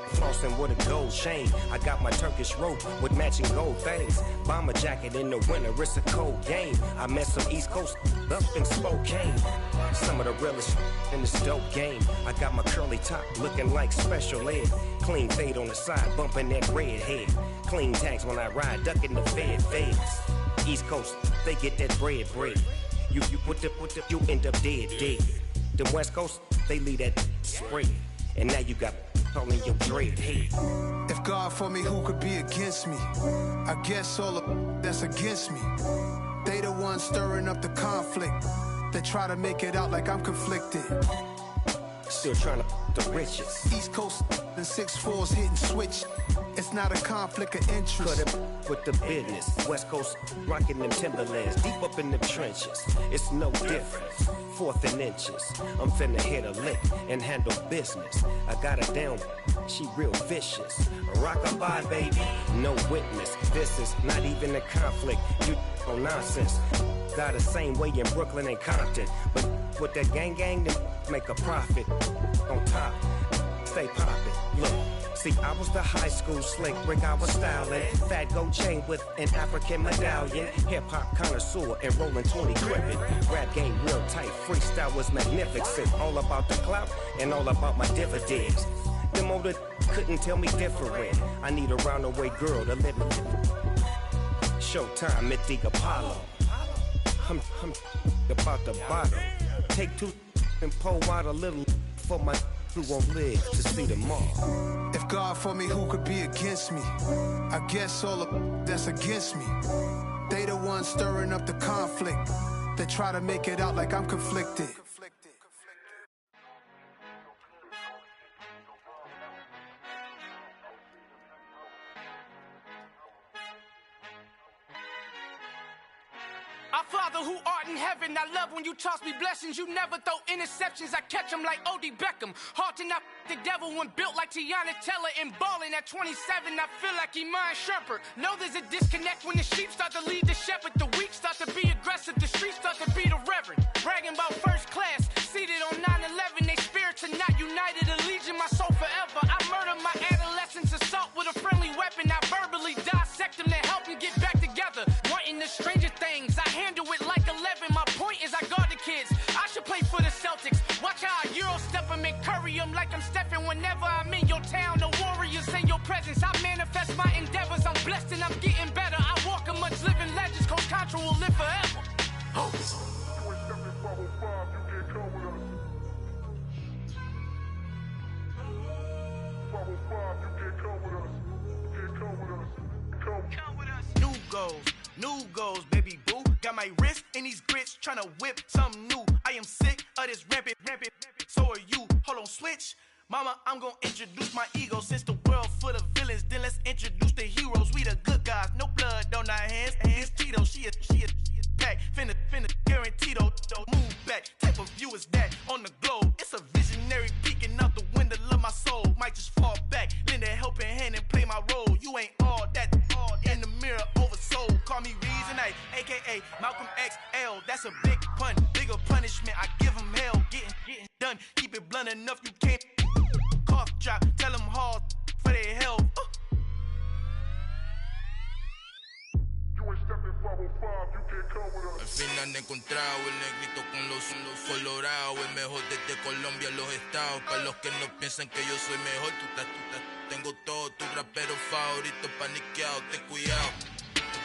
Flossing with a gold chain. I got my Turkish rope with matching gold things. Bomber jacket in the winter, it's a cold game. I met some East Coast up in Spokane. Some of the realest in this dope game. I got my curly top looking like special ed. Clean fade on the side, bumping that red head. Clean tags when I ride, ducking the feds. East Coast, they get that bread. You put the, you end up dead. The West Coast, they leave that spread. And now you got calling your dread head. If God for me, who could be against me? I guess all of that's against me. They the ones stirring up the conflict. They try to make it out like I'm conflicted. Still trying to the riches. East Coast and 6'4's hitting switch. It's not a conflict of interest. Cut it with the business. West Coast rocking them Timberlands, deep up in them trenches. It's no difference. 4th and inches. I'm finna hit a lick and handle business. I got her down, she real vicious. Rock-a-bye, baby, no witness. This is not even a conflict. You on nonsense. Got the same way in Brooklyn and Compton. But with that gang, then make a profit. On top, stay poppin'. Look. See, I was the high school slick brick, I was styling. Fat gold chain with an African medallion. Hip-hop connoisseur and rolling 20 crippin'. Rap game real tight, freestyle was magnificent. All about the clout and all about my dividends. Them older couldn't tell me different. I need a roundaway girl to live in. Showtime at the Apollo. I'm about the bottom. Take 2 and pour out a little for my who won't live to see tomorrow. If God for me, who could be against me? I guess all of that's against me. They the ones stirring up the conflict. They try to make it out like I'm conflicted. Our Father who art in heaven, I love when you toss me blessings. You never throw interceptions, I catch them like O.D. Beckham. Hard to not the devil when built like Tiana Teller and balling at 27. I feel like Iman Shumpert. Know there's a disconnect when the sheep start to lead the shepherd. The weak start to be aggressive, the streets start to be the reverend. Bragging about first class, seated on 9/11. They spirits are not united, allegiant my soul forever. I murder my adolescence, assault with a friendly weapon. I verbally dissect them to help them get back together. Wanting the stranger things, I handle it like 11. My point is I guard the kids. I should play for the Celtics. Watch how I Euro step them and curry them like I'm Stephen. Whenever I'm in your town, the Warriors in your presence. I manifest my endeavors. I'm blessed and I'm getting better. I walk amongst living legends. Coach Contra will live forever. New goals, baby boo. Got my wrist in these grits, tryna whip something new. I am sick of this rampant. So are you. Hold on, switch. Mama, I'm gonna introduce my ego. Since the world full of villains, then let's introduce the heroes. We the good guys, no blood on our hands. It's Tito, she a pack. Finna guarantee though. Move back, type of view is that on the globe. It's a visionary peeking out the window of my soul. Might just fall back, lend a helping hand and play my role. You ain't all that in the mirror oversold. Call me Reason A, aka Malcolm XL. That's a big pun, bigger punishment. I give him hell, getting done. Keep it blunt enough, you can't cough drop. Tell them hard for their health. Al fin han encontrado el negrito con los colorados, el mejor desde Colombia, los estados. Para los que no piensan que yo soy mejor, tengo todo, tu rapero favorito paniqueado, ten cuidado.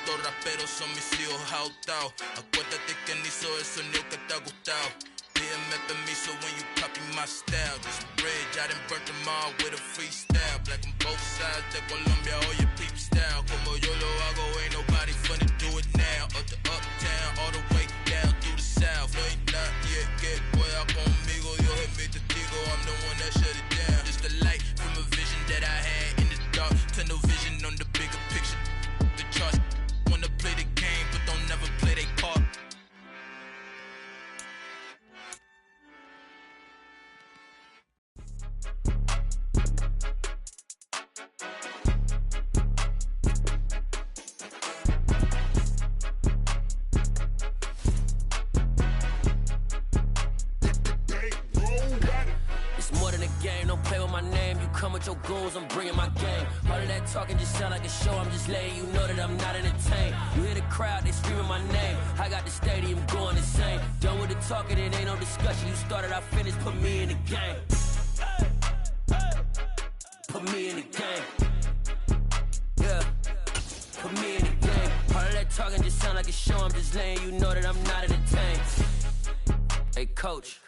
Estos raperos son mis hijos jautados. Acuérdate que ni hizo el sonido que te ha gustado. Pídeme permiso when you copy my style. This bridge, I done burnt them all with a freestyle. Black on both sides de Colombia, oye peep style. Como yo lo hago, ain't nobody finna do it now. Up to uptown, all the way down through the south. No hay nadie que pueda conmigo, Dios es mi testigo. I'm the one that shut it down. Just the light from a vision that I had in the dark. Tunnel vision on the bigger picture. The charts wanna play the game, but don't never play their part. Your goals, I'm bringing my game. All of that talking just sound like a show. I'm just letting you know that I'm not entertained. You hear the crowd, they screaming my name. I got the stadium going insane. Done with the talking, it ain't no discussion. You started, I finished, put me in the game. Put me in the game. Yeah, put me in the game. All of that talking just sound like a show. I'm just letting you know that I'm not entertained. Hey, coach,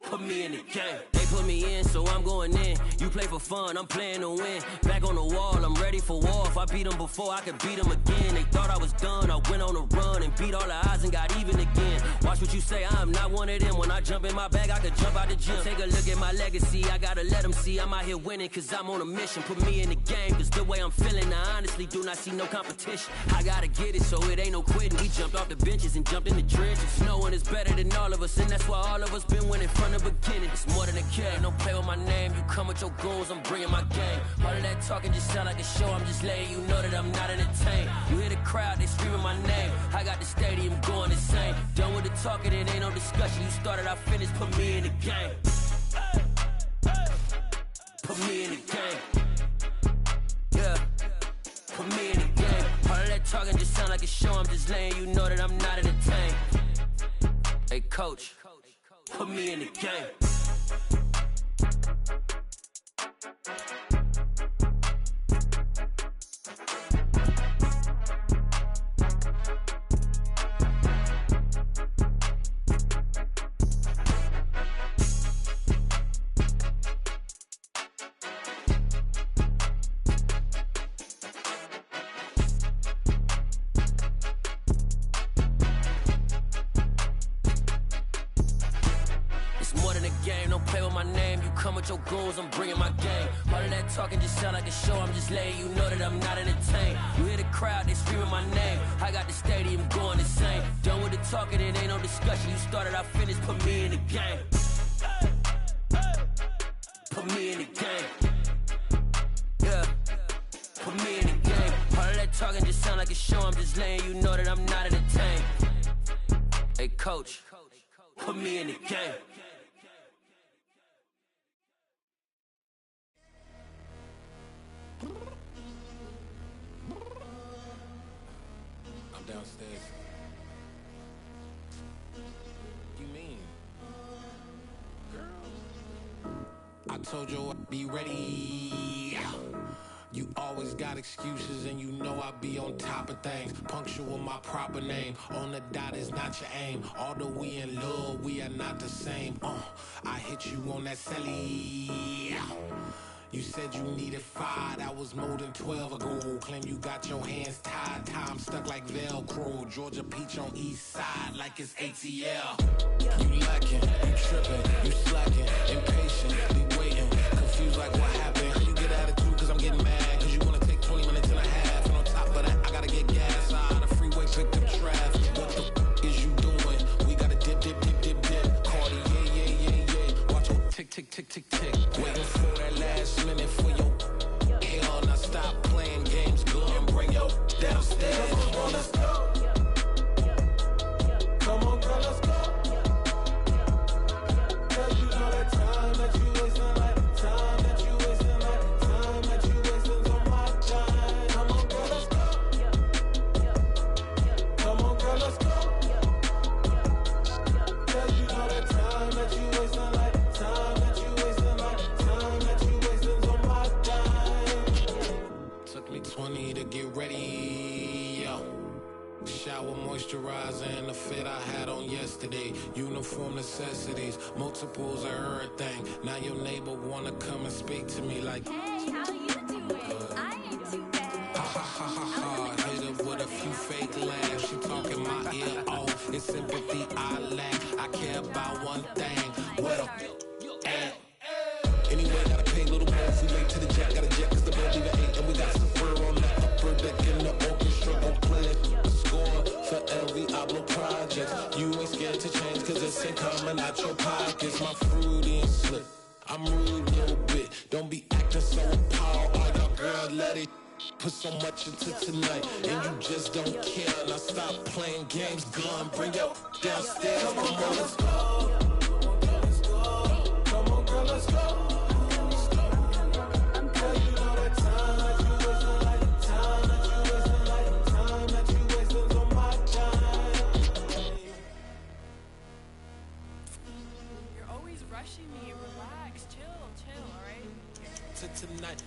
put me in the game. They put me in, so I'm going in. You play for fun, I'm playing to win. Back on the wall, I'm ready for war. If I beat them before, I could beat them again. They thought I was done, I went on a run and beat all the odds and got even again. Watch what you say, I'm not one of them. When I jump in my bag, I could jump out the gym. Take a look at my legacy, I gotta let them see I'm out here winning, cause I'm on a mission. Put me in the game, cause the way I'm feeling, I honestly do not see no competition. I gotta get it, so it ain't no quitting. We jumped off the benches and jumped in the trenches. No one is better than all of us, and that's why all of us been winning from the beginning. It's more than a kid, don't play with my name. You come with your goals, I'm bringing my game. All of that talking just sound like a show. I'm just letting you know that I'm not entertained. You hear the crowd, they screaming my name. I got the stadium going insane. Done with the talking, it ain't no discussion. You started, I finished, put me in the game. Put me in the game. Yeah, put me in the game. All of that talking just sound like a show. I'm just letting you know that I'm not entertained. Hey, coach, put me in the game. Your goals, I'm bringing my game. All of that talking just sound like a show. I'm just letting you know that I'm not entertained. You hear the crowd, they screaming my name. I got the stadium going insane. Done with the talking, it ain't no discussion. You started, I finished, put me in the game. Put me in the game. Yeah. Put me in the game. All of that talking just sound like a show. I'm just letting you know that I'm not entertained. Hey, coach, put me in the game. I'm downstairs. You mean? Girl, I told you I'd be ready. You always got excuses and you know I be on top of things. Punctual my proper name. On the dot is not your aim. Although we in love, we are not the same. I hit you on that celly. You said you needed 5, that was more than 12 ago. Claim you got your hands tied, time stuck like Velcro. Georgia Peach on east side like it's ATL. You lacking, you tripping, you slacking, impatient, be waiting, confused like what happened. How you get attitude cause I'm getting mad, cause you wanna take 20 minutes and a half. And on top of that, I gotta get gas out the freeway, pick up traffic. What the is you doing? We gotta dip, dip, dip, dip, dip. Cardi, yeah. Watch your tick, tick, tick, tick, tick. Waiting for that last minute for your hell. Now stop playing games, go and bring your downstairs. Come on, let's go. Come on, girl, let's go. Cause you know that time that you wasting, like time that you wasting, like time that you wasting on my time. Come on, girl, let's go. Come on, girl, let's go. Cause you know that time that you wasting, like time that you wasting, like time that you wasting on my time. Took me 20 to get ready, yo. Shower, moisturizer, and the fit I had on yesterday. Uniform necessities, multiples of everything. Now your neighbor wanna come and speak to me like, hey, how you doing? I ain't too bad. Ha ha ha ha ha. Hit her with a few fake laughs. She talking my ear off. It's sympathy I lack. I care about one thing. Well, and anyway, gotta pay a little more if we late to the jet. Got a jet cause the bed leave at 8. And we got some fur on the upper deck in the orchestra. Go play a score for every Ablo project. You ain't scared to change cause it's ain't coming out your pockets. My fruity and slip. I'm rude a little bit. Don't be acting so appalled. All y'all girl, let it put so much into tonight. And you just don't care. Now stop playing games. Gun, bring your downstairs. Come on, girl, let's go. Come on, girl, let's go. Me, relax, chill, alright? To tonight,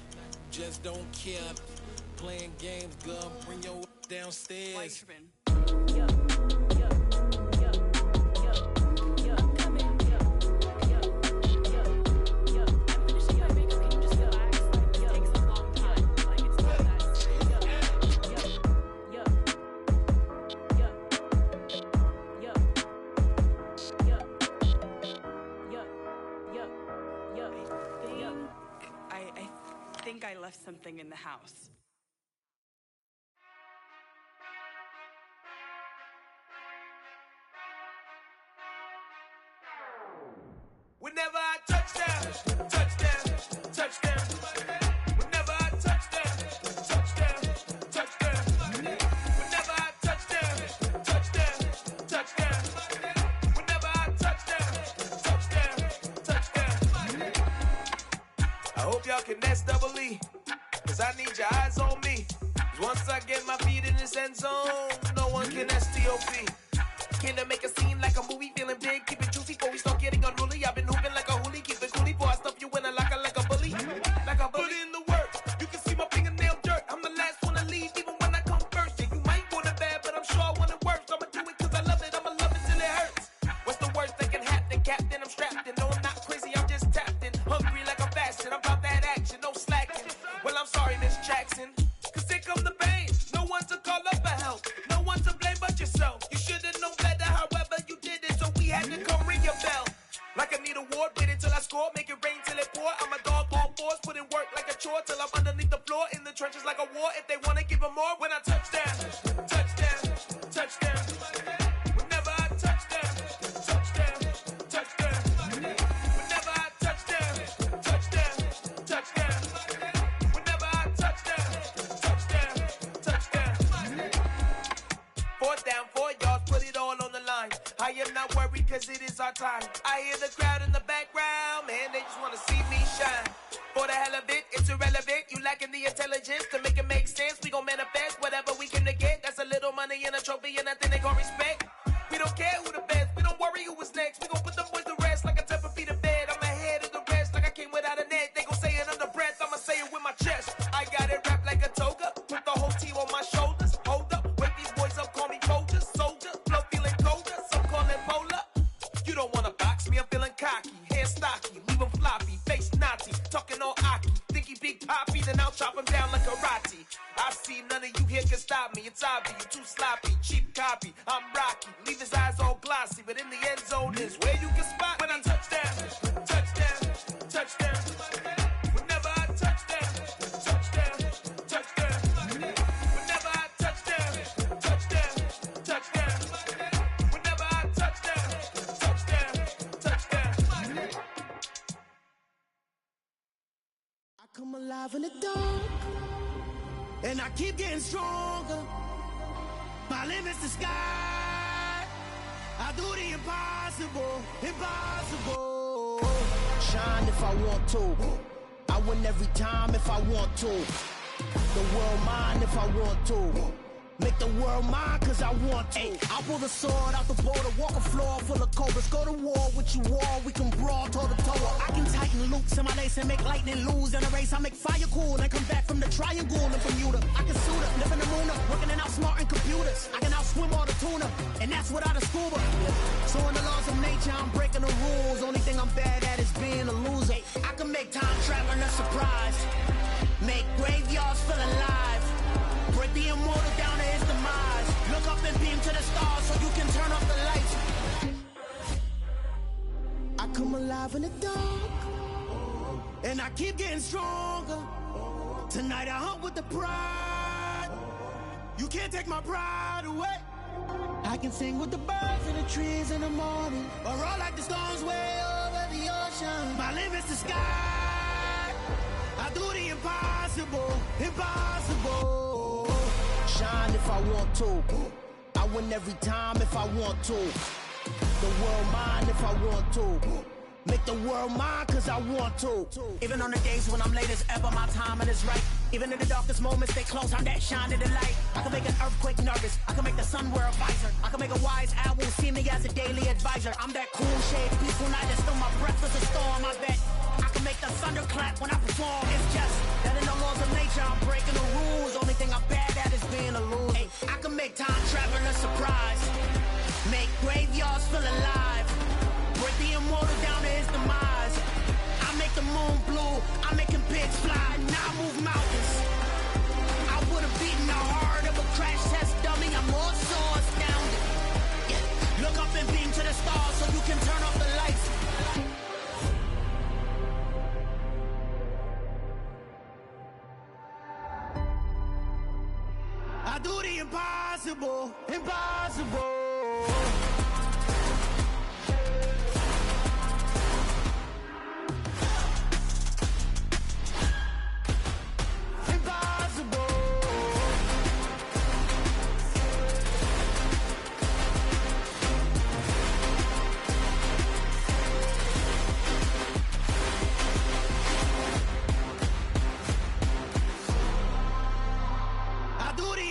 just don't care. Playing games, gun, bring your downstairs. I left something in the house. Whenever I touchdown, touchdown, touchdown. Whenever I touchdown, touchdown, touchdown. Whenever I touchdown, touchdown, touchdown. Whenever I touchdown, touchdown. I hope y'all can SWE, cause I need your eyes on me. Cause once I get my feet in this end zone, no one can STOP. Can I make a scene like a movie, feeling big, keep it juicy before we start getting unruly. I've been hooping like a hoolie, keep it coolie before I stuff you in a locker like a bully. Like a bully. Put in the work, you can see my fingernail dirt. I'm the last one to leave, even when I come first. Yeah, you might want it bad, but I'm sure I want it worse. I'ma do it cause I love it, I'ma love it till it hurts. What's the worst that can happen, Captain? I'm strapped in, no I'm not crazy, I'm just tapped in. Hungry like I'm fasting, I'm about that action, no slacking. Well, I'm sorry, Miss Jackson, cause here come the pain. No one to call up for help, no one to blame but yourself. You should am not worried cause it is our time. I hear the crowd in the background, man, they just wanna see me shine. For the hell of it, it's irrelevant. You lacking the intelligence to make it make sense. We gon' manifest whatever we came to get. That's a little money and a trophy and nothing they gon' respect. We don't care who the best, we don't worry who was next. We gon' put them boys to rest like a temper feet of bed. I'm ahead of the rest like I came without a net. They gon' say it under breath, I'ma say it with my chest. I got it wrapped like a toga, put the whole team on my shoulders. Hold up, wake these boys up, call me soldier, soldier. Flow feeling colder, some call it polar. You don't wanna box me, I'm feeling cocky. Hair stocky, leave him floppy, face naughty. Talking all aki, think he big poppy, then I'll chop him down like karate. I see none of you here can stop me. It's obvious, you too sloppy, cheap copy. I'm rocky, leave his eyes all glossy, but in the end zone is where you can spot when I touch down, touch down, touch down. Whenever I touch down, touch down, touch down. Whenever I touch down, touch down, touch down. Whenever I touch down, touch down, touch down. I come alive in the dark, and I keep getting stronger. My limit's the sky. I do the impossible, impossible. Shine if I want to. I win every time if I want to. The world mine if I want to. Make the world mine cause I want to. Ay, I'll pull the sword out the border, walk a floor full of cobras. Go to war with you war, we can brawl toe to toe. I can tighten loops in my lace and make lightning lose in a race. I make fire cool and come back from the triangle in Bermuda. I can suit up, live in the moon up, working and outsmarting computers. I can outswim all the tuna, and that's without a scuba. So in the laws of nature, I'm breaking the rules. Only thing I'm bad at is being a loser. I can make time traveling a surprise, make graveyards feel alive. Break the immortal down to his demise. Look up and beam to the stars so you can turn off the lights. I come alive in the dark, and I keep getting stronger. Tonight I hunt with the pride. You can't take my pride away. I can sing with the birds and the trees in the morning, or roll like the storms way over the ocean. My limit's the sky. I do the impossible, impossible. Shine if I want to. I win every time if I want to. The world mine if I want to. Make the world mine cause I want to. Even on the days when I'm late as ever, my timing is right. Even in the darkest moments, stay close, I'm that shine in the light. I can make an earthquake nervous, I can make the sun wear a visor. I can make a wise owl see me as a daily advisor. I'm that cool shade, peaceful night that still my breath is a storm, I bet. I can make the thunder clap when I perform. It's just that in the laws of nature, I'm breaking the rules. Only thing I'm bad at is being a loser. Hey, I can make time travel a surprise, make graveyards feel alive. Break the immortal down to his demise. I make the moon blue, I'm making pigs fly. Now I move mountains. I would've beaten the heart of a crash test dummy. I'm more so astounded. Yeah. Look up and beam to the stars so you can turn off the lights. I do the impossible, impossible.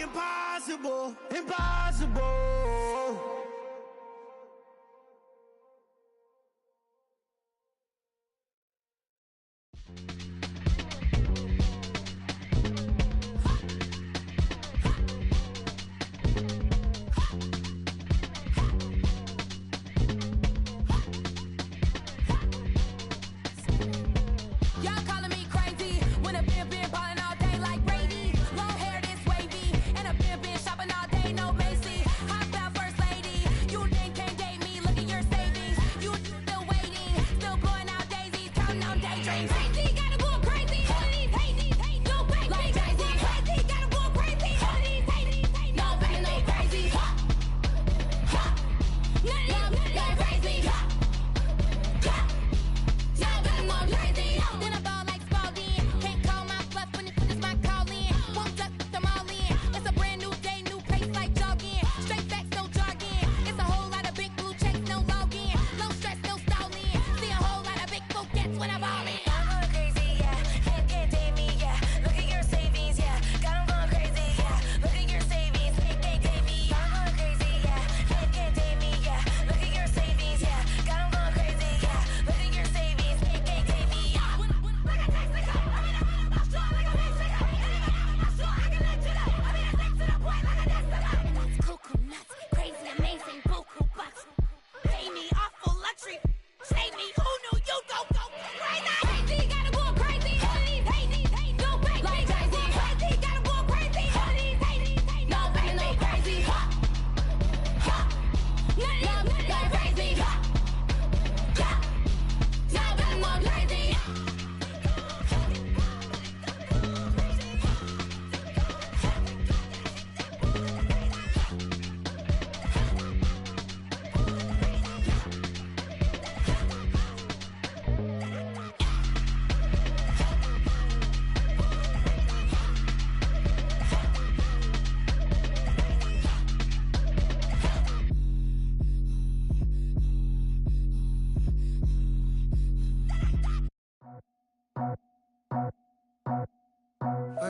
Impossible, impossible. Y'all calling me crazy when a been ballin' all day like Brady. Long hair this wavy, and a been shopping all day, no Macy. Hot about first lady, you think can't date me? Look at your savings, you still waiting, still blowing out daisies, counting on daydreams. Crazy, gotta go.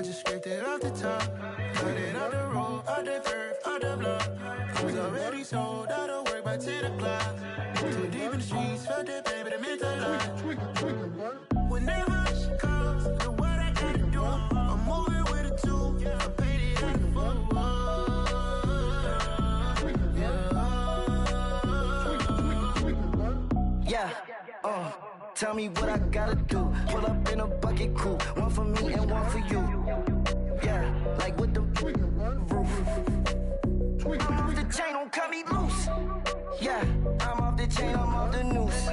I just scraped it off the top, cut it out the road, out the curve, out the block. I was already sold, I don't work by 10 o'clock. Too deep in the streets, felt that baby, that meant a lot. Whenever she calls, know what I gotta do. I'm moving with a two, I paid it out the full. Yeah, tell me what I gotta do. Pull up in a bucket crew, one for me and one for you. Yeah, like with the roof. I'm off the chain, don't cut me loose. Yeah, I'm off the chain, I'm off the noose.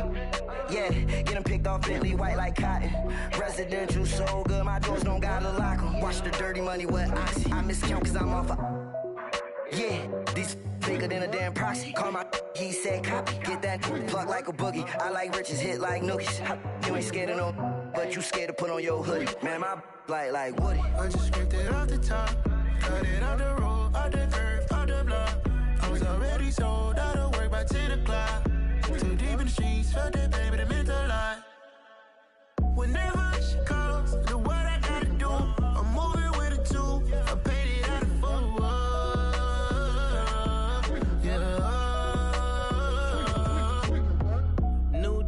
Yeah, get them picked off Bentley, white like cotton. Residential, so good, my doors don't gotta lock them. Watch the dirty money with Oxy. I miscount cause I'm off a... Yeah, these bigger than a damn proxy. Call my he said copy. Get that plug like a boogie. I like riches, hit like nookies. You ain't scared of no, but you scared to put on your hoodie. Man, my like Woody. I just scraped it off the top, cut it out the road, out the curve, out the block. I was already sold, out of work by 10 o'clock. Too deep in the streets, felt that baby, that meant a lot. Whenever she calls, know what I gotta do. I'm moving with a two, I paid it out of full.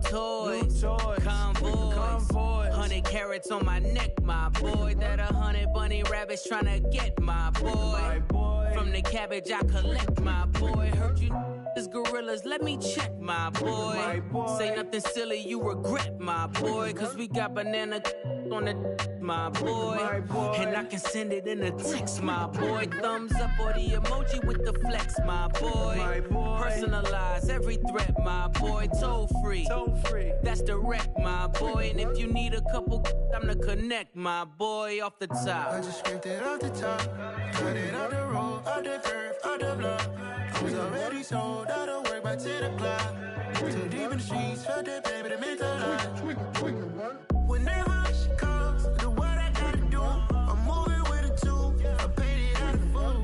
Toys, convoys, 100 carats on my neck, my boy. That 100 bunny rabbits tryna get my boy. From the cabbage I collect, my boy. Heard you is gorillas, let me check, my boy. Say nothing silly, you regret, my boy. Cause we got banana on the my boy. And I can send it in a text, my boy. Thumbs up or the emoji with the flex, my boy. Personalize every threat, my boy. Toll free, that's direct, my boy. And if you need a couple, I'm to connect, my boy, off the top. I just scraped it off the top, cut it out the road, out the curve, out the block. I was already sold, out of work by 10 o'clock. Too deep in the streets, felt that baby, that meant a lot. Whenever she calls, know what I gotta do. I'm moving with a two, I paid it out of full.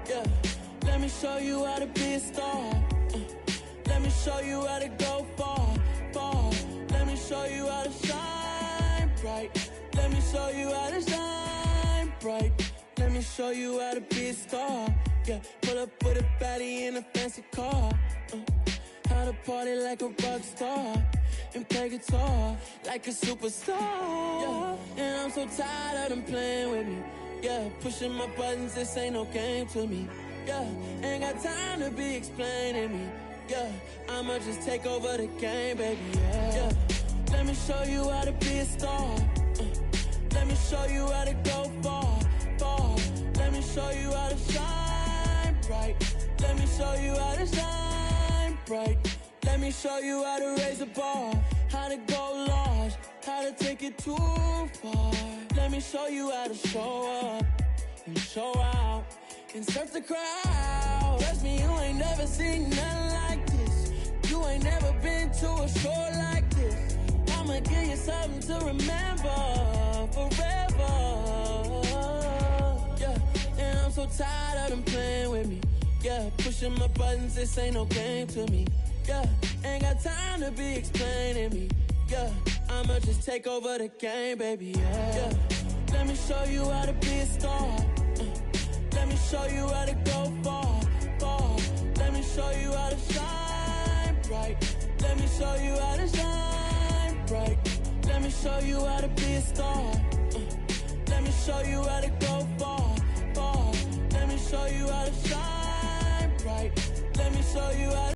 Yeah, let me show you how to be a star. Let me show you how to go far, far. Let me show you how to shine bright. Let me show you how to shine bright. Let me show you how to be a star. Yeah, pull up with a baddie in a fancy car. How to party like a rock star and play guitar like a superstar. Yeah, and I'm so tired of them playing with me. Yeah, pushing my buttons, this ain't no game to me. Yeah, ain't got time to be explaining me. Yeah, I'ma just take over the game, baby. Yeah, let me show you how to be a star. Let me show you how to go far, far. Let me show you how to shine bright. Let me show you how to shine bright. Let me show you how to raise a bar, how to go large, how to take it too far. Let me show you how to show up and show out and surf the crowd. Trust me, you ain't never seen nothing like this. You ain't never been to a show like this. I'ma give you something to remember forever. Yeah, and I'm so tired of them playing with me. Yeah, pushing my buttons, this ain't no game to me. Yeah, ain't got time to be explaining me. Yeah, I'ma just take over the game, baby. Yeah, let me show you how to be a star. Let me show you how to go far, far. Let me show you how to shine bright. Let me show you how to shine bright. Let me show you how to be a star. Let me show you how to go far, far. Let me show you how to shine bright. Let me show you how to